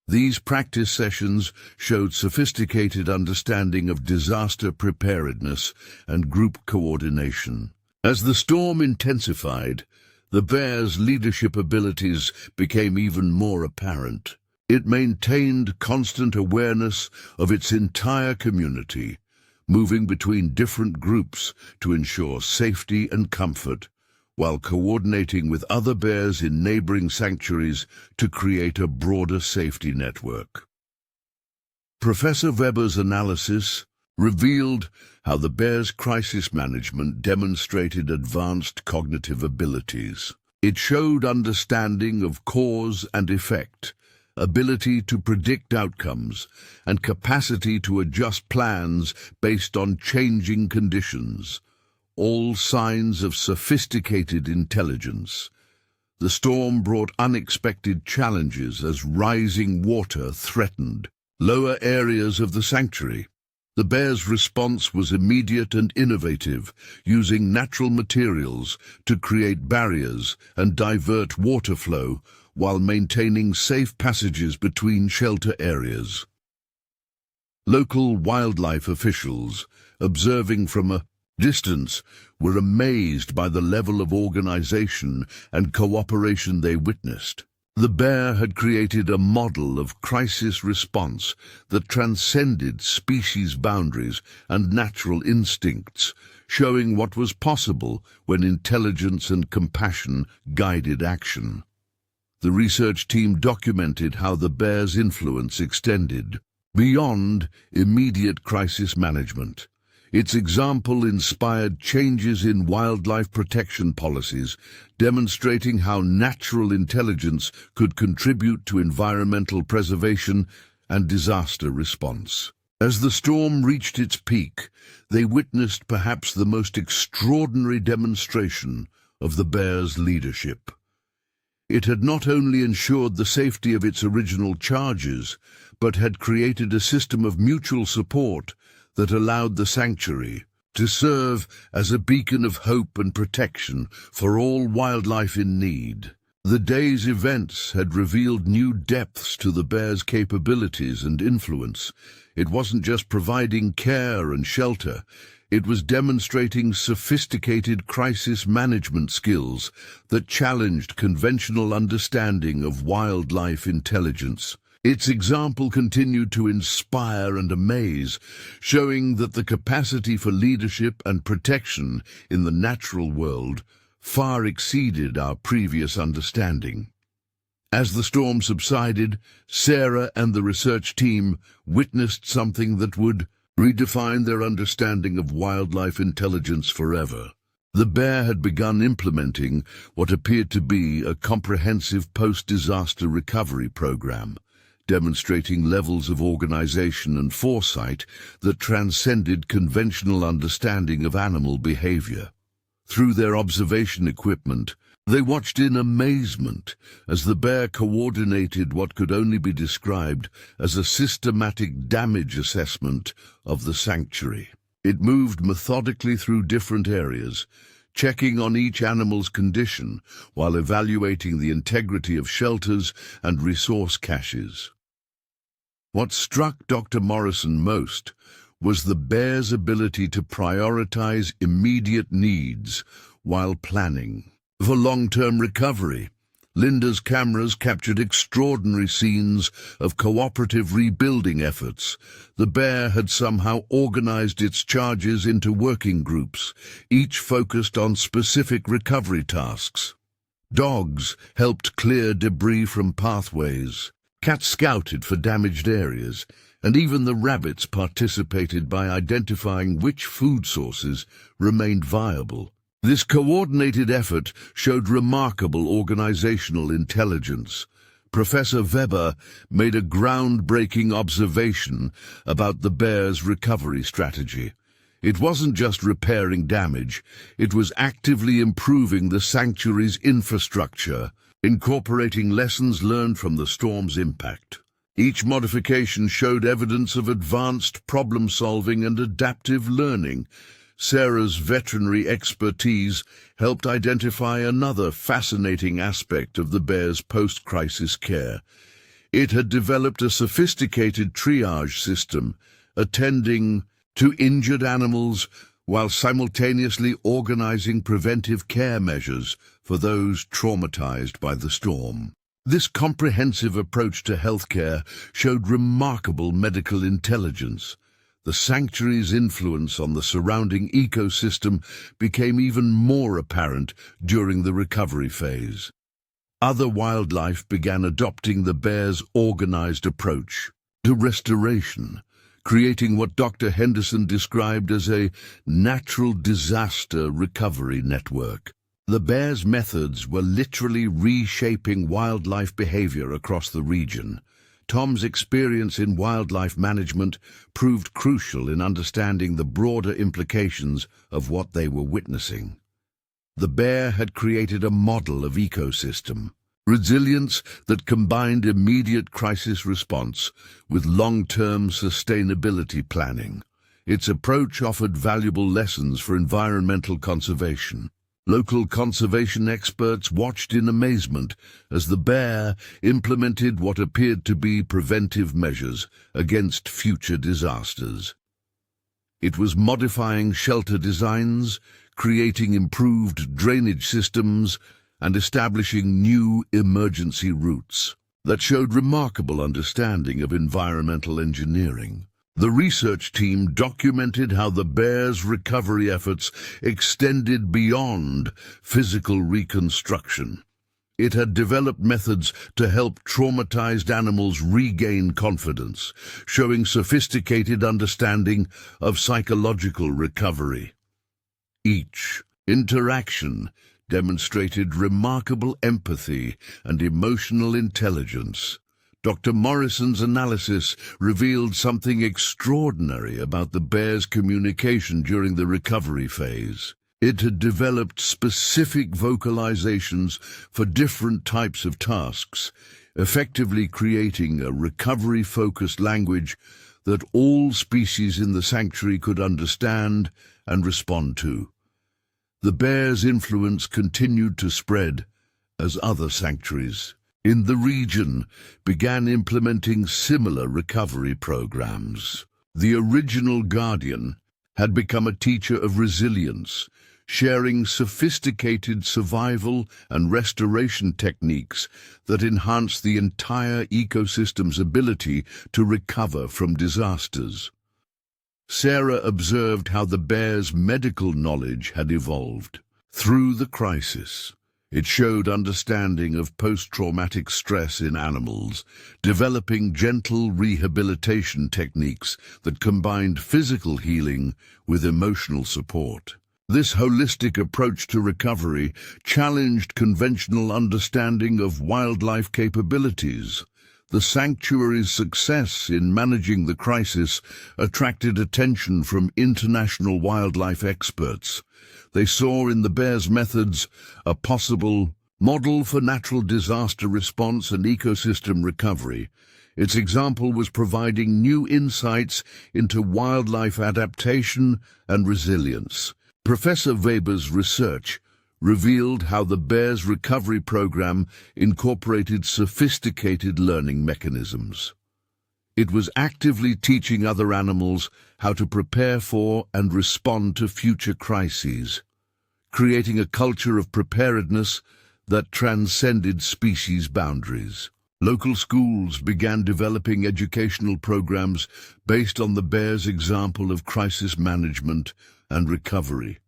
[SPEAKER 1] These practice sessions showed sophisticated understanding of disaster preparedness and group coordination. As the storm intensified, the bear's leadership abilities became even more apparent. It maintained constant awareness of its entire community, moving between different groups to ensure safety and comfort, while coordinating with other bears in neighboring sanctuaries to create a broader safety network. Professor Weber's analysis revealed how the bear's crisis management demonstrated advanced cognitive abilities. It showed understanding of cause and effect, ability to predict outcomes, and capacity to adjust plans based on changing conditions, all signs of sophisticated intelligence. The storm brought unexpected challenges as rising water threatened lower areas of the sanctuary. The bear's response was immediate and innovative, using natural materials to create barriers and divert water flow while maintaining safe passages between shelter areas. Local wildlife officials, observing from a distance, were amazed by the level of organization and cooperation they witnessed. The bear had created a model of crisis response that transcended species boundaries and natural instincts, showing what was possible when intelligence and compassion guided action. The research team documented how the bear's influence extended beyond immediate crisis management. Its example inspired changes in wildlife protection policies, demonstrating how natural intelligence could contribute to environmental preservation and disaster response. As the storm reached its peak, they witnessed perhaps the most extraordinary demonstration of the bear's leadership. It had not only ensured the safety of its original charges, but had created a system of mutual support that allowed the sanctuary to serve as a beacon of hope and protection for all wildlife in need. The day's events had revealed new depths to the bear's capabilities and influence. It wasn't just providing care and shelter, it was demonstrating sophisticated crisis management skills that challenged conventional understanding of wildlife intelligence. Its example continued to inspire and amaze, showing that the capacity for leadership and protection in the natural world far exceeded our previous understanding. As the storm subsided, Sarah and the research team witnessed something that would redefine their understanding of wildlife intelligence forever. The bear had begun implementing what appeared to be a comprehensive post-disaster recovery program, demonstrating levels of organization and foresight that transcended conventional understanding of animal behavior. Through their observation equipment, they watched in amazement as the bear coordinated what could only be described as a systematic damage assessment of the sanctuary. It moved methodically through different areas, checking on each animal's condition while evaluating the integrity of shelters and resource caches. What struck Dr. Morrison most was the bear's ability to prioritize immediate needs while planning for long-term recovery. Linda's cameras captured extraordinary scenes of cooperative rebuilding efforts. The bear had somehow organized its charges into working groups, each focused on specific recovery tasks. Dogs helped clear debris from pathways. Cats scouted for damaged areas, and even the rabbits participated by identifying which food sources remained viable. This coordinated effort showed remarkable organizational intelligence. Professor Weber made a groundbreaking observation about the bear's recovery strategy. It wasn't just repairing damage, it was actively improving the sanctuary's infrastructure, incorporating lessons learned from the storm's impact. Each modification showed evidence of advanced problem-solving and adaptive learning. Sarah's veterinary expertise helped identify another fascinating aspect of the bear's post-crisis care. It had developed a sophisticated triage system, attending to injured animals while simultaneously organizing preventive care measures for those traumatized by the storm. This comprehensive approach to healthcare showed remarkable medical intelligence. The sanctuary's influence on the surrounding ecosystem became even more apparent during the recovery phase. Other wildlife began adopting the bear's organized approach to restoration, creating what Dr. Henderson described as a natural disaster recovery network. The bear's methods were literally reshaping wildlife behavior across the region. Tom's experience in wildlife management proved crucial in understanding the broader implications of what they were witnessing. The bear had created a model of ecosystem, resilience that combined immediate crisis response with long-term sustainability planning. Its approach offered valuable lessons for environmental conservation. Local conservation experts watched in amazement as the bear implemented what appeared to be preventive measures against future disasters. It was modifying shelter designs, creating improved drainage systems, and establishing new emergency routes that showed remarkable understanding of environmental engineering. The research team documented how the bears' recovery efforts extended beyond physical reconstruction. It had developed methods to help traumatized animals regain confidence, showing sophisticated understanding of psychological recovery. Each interaction demonstrated remarkable empathy and emotional intelligence. Dr. Morrison's analysis revealed something extraordinary about the bear's communication during the recovery phase. It had developed specific vocalizations for different types of tasks, effectively creating a recovery-focused language that all species in the sanctuary could understand and respond to. The bear's influence continued to spread as other sanctuaries in the region began implementing similar recovery programs. The original guardian had become a teacher of resilience, sharing sophisticated survival and restoration techniques that enhanced the entire ecosystem's ability to recover from disasters. Sarah observed how the bear's medical knowledge had evolved. Through the crisis, it showed understanding of post-traumatic stress in animals, developing gentle rehabilitation techniques that combined physical healing with emotional support. This holistic approach to recovery challenged conventional understanding of wildlife capabilities. The sanctuary's success in managing the crisis attracted attention from international wildlife experts. They saw in the bear's methods a possible model for natural disaster response and ecosystem recovery. Its example was providing new insights into wildlife adaptation and resilience. Professor Weber's research revealed how the bear's recovery program incorporated sophisticated learning mechanisms. It was actively teaching other animals how to prepare for and respond to future crises, creating a culture of preparedness that transcended species boundaries. Local schools began developing educational programs based on the bear's example of crisis management and recovery.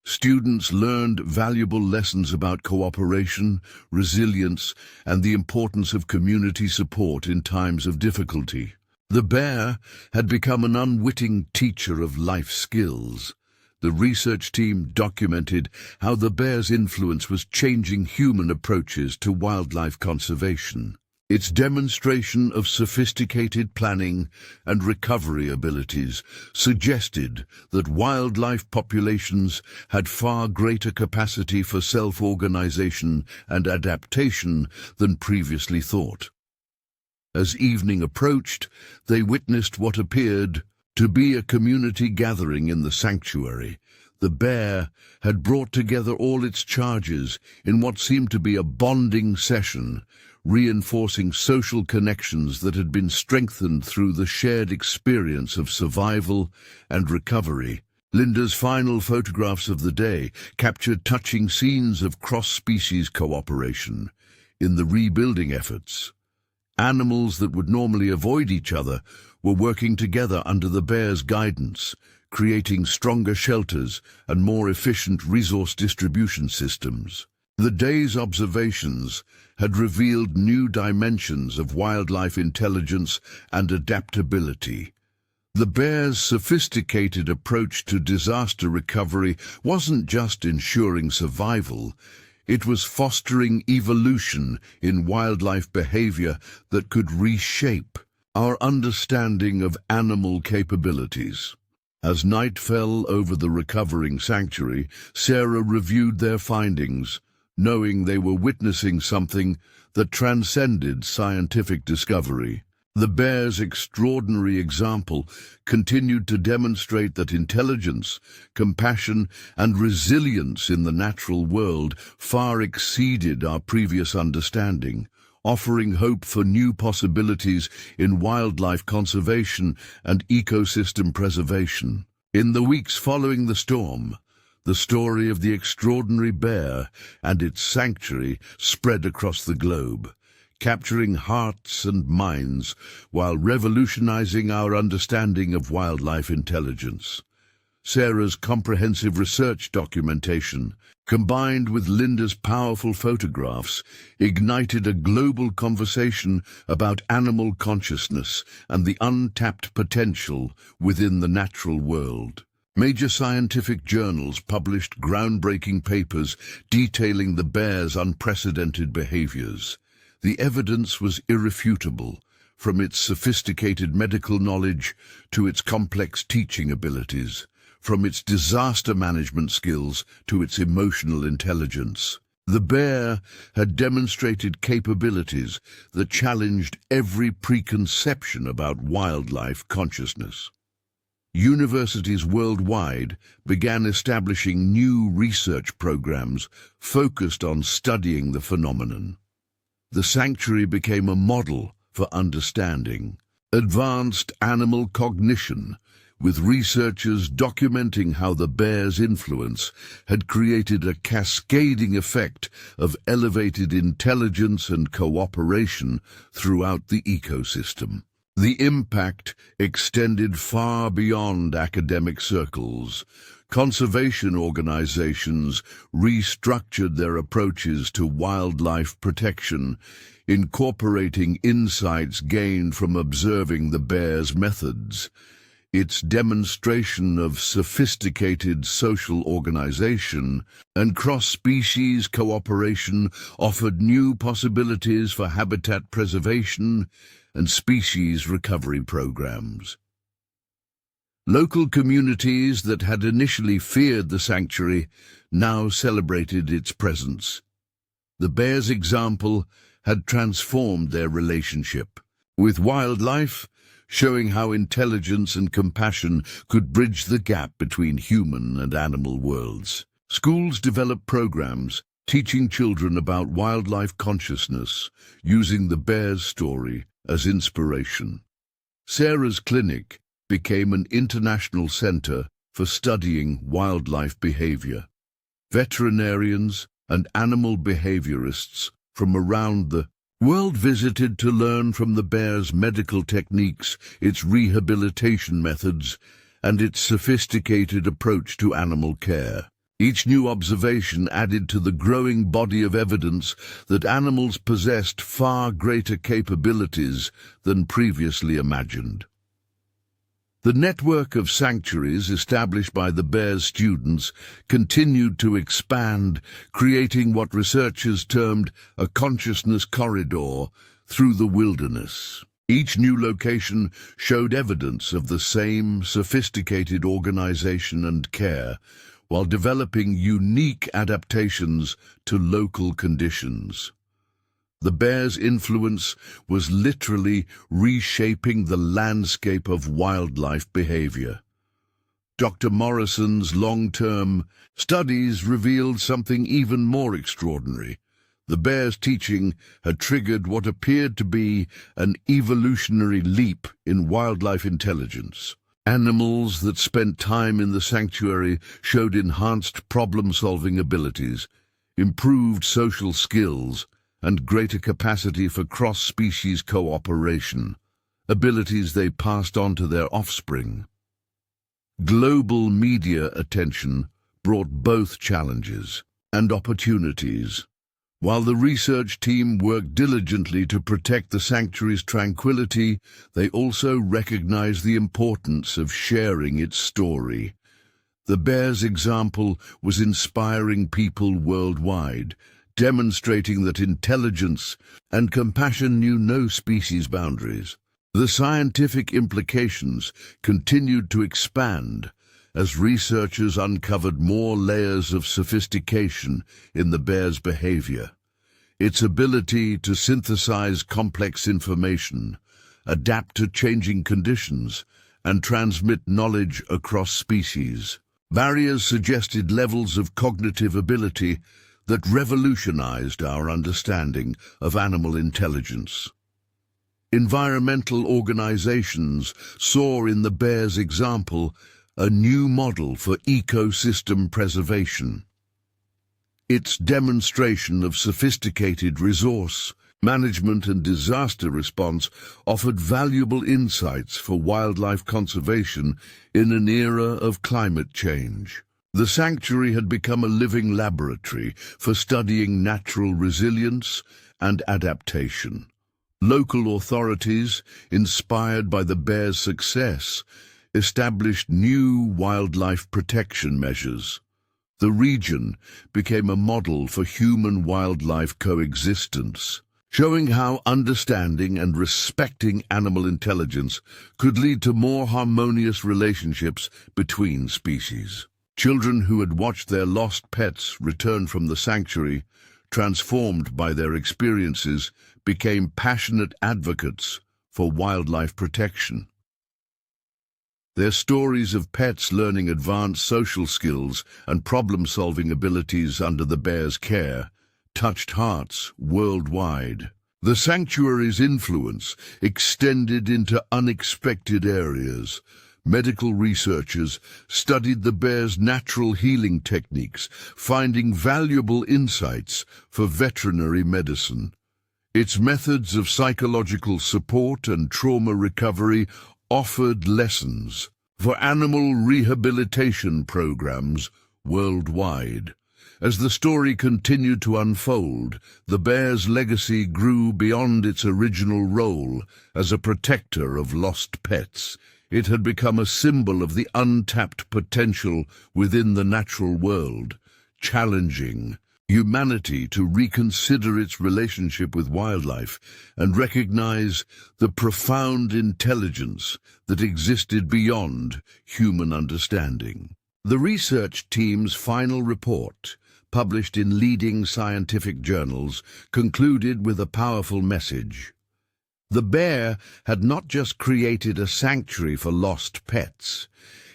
[SPEAKER 1] Students learned valuable lessons about cooperation, resilience, and the importance of community support in times of difficulty. The bear had become an unwitting teacher of life skills. The research team documented how the bear's influence was changing human approaches to wildlife conservation. Its demonstration of sophisticated planning and recovery abilities suggested that wildlife populations had far greater capacity for self-organization and adaptation than previously thought. As evening approached, they witnessed what appeared to be a community gathering in the sanctuary. The bear had brought together all its charges in what seemed to be a bonding session, reinforcing social connections that had been strengthened through the shared experience of survival and recovery. Linda's final photographs of the day captured touching scenes of cross-species cooperation in the rebuilding efforts. Animals that would normally avoid each other were working together under the bear's guidance, creating stronger shelters and more efficient resource distribution systems. The day's observations had revealed new dimensions of wildlife intelligence and adaptability. The bear's sophisticated approach to disaster recovery wasn't just ensuring survival, it was fostering evolution in wildlife behavior that could reshape our understanding of animal capabilities. As night fell over the recovering sanctuary, Sarah reviewed their findings, knowing they were witnessing something that transcended scientific discovery. The bear's extraordinary example continued to demonstrate that intelligence, compassion, and resilience in the natural world far exceeded our previous understanding, offering hope for new possibilities in wildlife conservation and ecosystem preservation. In the weeks following the storm, The story of the extraordinary bear and its sanctuary spread across the globe, capturing hearts and minds while revolutionizing our understanding of wildlife intelligence. Sarah's comprehensive research documentation, combined with Linda's powerful photographs, ignited a global conversation about animal consciousness and the untapped potential within the natural world. Major scientific journals published groundbreaking papers detailing the bear's unprecedented behaviors. The evidence was irrefutable, from its sophisticated medical knowledge to its complex teaching abilities, from its disaster management skills to its emotional intelligence. The bear had demonstrated capabilities that challenged every preconception about wildlife consciousness. Universities worldwide began establishing new research programs focused on studying the phenomenon. The sanctuary became a model for understanding advanced animal cognition, with researchers documenting how the bear's influence had created a cascading effect of elevated intelligence and cooperation throughout the ecosystem. The impact extended far beyond academic circles. Conservation organizations restructured their approaches to wildlife protection, incorporating insights gained from observing the bear's methods. Its demonstration of sophisticated social organization and cross-species cooperation offered new possibilities for habitat preservation and species recovery programs. Local communities that had initially feared the sanctuary now celebrated its presence. The bear's example had transformed their relationship with wildlife, showing how intelligence and compassion could bridge the gap between human and animal worlds. Schools developed programs teaching children about wildlife consciousness, using the bear's story as inspiration. Sarah's clinic became an international center for studying wildlife behavior. Veterinarians and animal behaviorists from around the world visited to learn from the bear's medical techniques, its rehabilitation methods, and its sophisticated approach to animal care. Each new observation added to the growing body of evidence that animals possessed far greater capabilities than previously imagined. The network of sanctuaries established by the bear's students continued to expand, creating what researchers termed a consciousness corridor through the wilderness. Each new location showed evidence of the same sophisticated organization and care, while developing unique adaptations to local conditions. The bear's influence was literally reshaping the landscape of wildlife behavior. Dr. Morrison's long-term studies revealed something even more extraordinary. The bear's teaching had triggered what appeared to be an evolutionary leap in wildlife intelligence. Animals that spent time in the sanctuary showed enhanced problem-solving abilities, improved social skills, and greater capacity for cross-species cooperation, abilities they passed on to their offspring. Global media attention brought both challenges and opportunities. While the research team worked diligently to protect the sanctuary's tranquility, they also recognized the importance of sharing its story. The bear's example was inspiring people worldwide, demonstrating that intelligence and compassion knew no species boundaries. The scientific implications continued to expand as researchers uncovered more layers of sophistication in the bear's behavior. Its ability to synthesize complex information, adapt to changing conditions, and transmit knowledge across species. Barriers suggested levels of cognitive ability that revolutionized our understanding of animal intelligence. Environmental organizations saw in the bear's example a new model for ecosystem preservation. Its demonstration of sophisticated resource management and disaster response offered valuable insights for wildlife conservation in an era of climate change. The sanctuary had become a living laboratory for studying natural resilience and adaptation. Local authorities, inspired by the bear's success, established new wildlife protection measures. The region became a model for human-wildlife coexistence, showing how understanding and respecting animal intelligence could lead to more harmonious relationships between species. Children who had watched their lost pets return from the sanctuary, transformed by their experiences, became passionate advocates for wildlife protection. Their stories of pets learning advanced social skills and problem-solving abilities under the bear's care touched hearts worldwide. The sanctuary's influence extended into unexpected areas. Medical researchers studied the bear's natural healing techniques, finding valuable insights for veterinary medicine. Its methods of psychological support and trauma recovery offered lessons for animal rehabilitation programs worldwide. As the story continued to unfold, the bear's legacy grew beyond its original role as a protector of lost pets. It had become a symbol of the untapped potential within the natural world, challenging humanity to reconsider its relationship with wildlife and recognize the profound intelligence that existed beyond human understanding. The research team's final report, published in leading scientific journals, concluded with a powerful message. The bear had not just created a sanctuary for lost pets,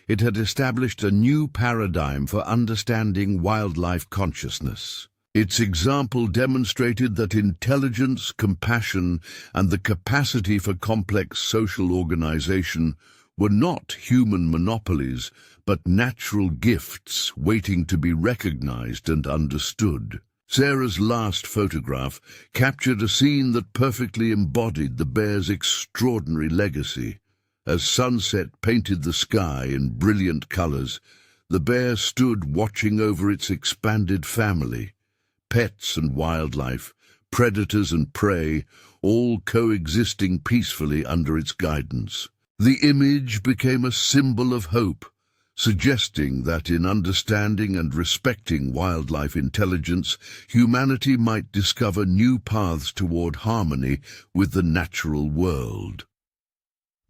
[SPEAKER 1] it had established a new paradigm for understanding wildlife consciousness. Its example demonstrated that intelligence, compassion, and the capacity for complex social organization were not human monopolies, but natural gifts waiting to be recognized and understood. Sarah's last photograph captured a scene that perfectly embodied the bear's extraordinary legacy. As sunset painted the sky in brilliant colors, the bear stood watching over its expanded family. Pets and wildlife, predators and prey, all coexisting peacefully under its guidance. The image became a symbol of hope, suggesting that in understanding and respecting wildlife intelligence, humanity might discover new paths toward harmony with the natural world.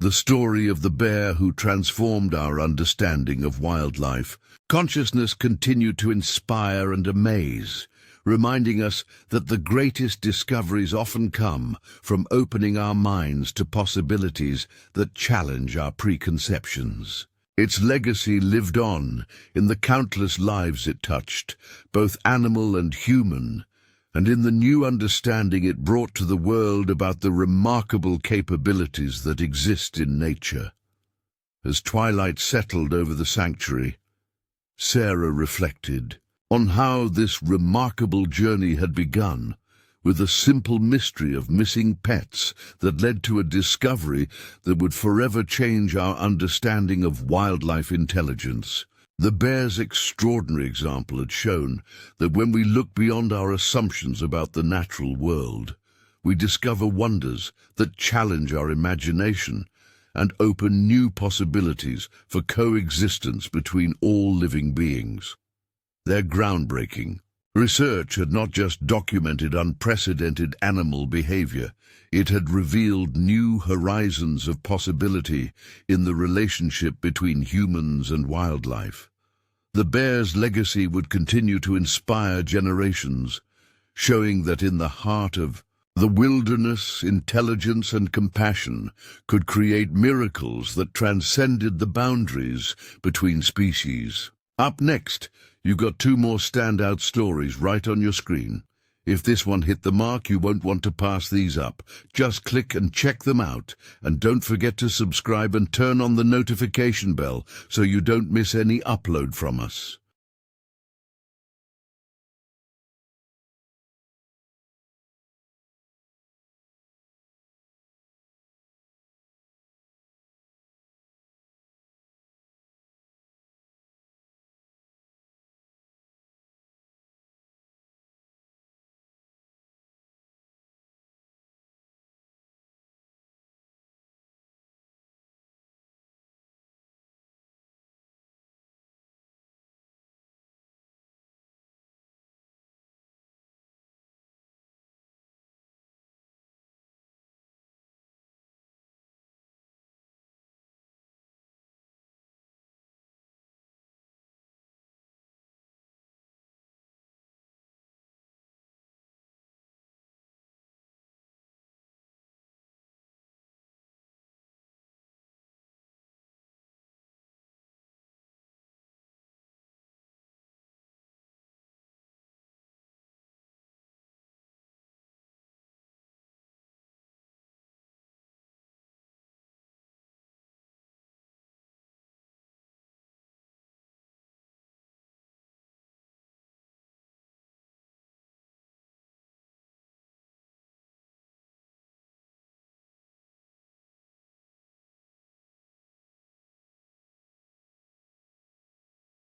[SPEAKER 1] The story of the bear who transformed our understanding of wildlife consciousness continued to inspire and amaze, reminding us that the greatest discoveries often come from opening our minds to possibilities that challenge our preconceptions. Its legacy lived on in the countless lives it touched, both animal and human, and in the new understanding it brought to the world about the remarkable capabilities that exist in nature. As twilight settled over the sanctuary, Sarah reflected on how this remarkable journey had begun, with a simple mystery of missing pets that led to a discovery that would forever change our understanding of wildlife intelligence. The bear's extraordinary example had shown that when we look beyond our assumptions about the natural world, we discover wonders that challenge our imagination and open new possibilities for coexistence between all living beings. Their groundbreaking research had not just documented unprecedented animal behavior, it had revealed new horizons of possibility in the relationship between humans and wildlife. The bear's legacy would continue to inspire generations, showing that in the heart of the wilderness, intelligence and compassion could create miracles that transcended the boundaries between species. Up next, you've got two more standout stories right on your screen. If this one hit the mark, you won't want to pass these up. Just click and check them out. And don't forget to subscribe and turn on the notification bell so you don't miss any upload from us.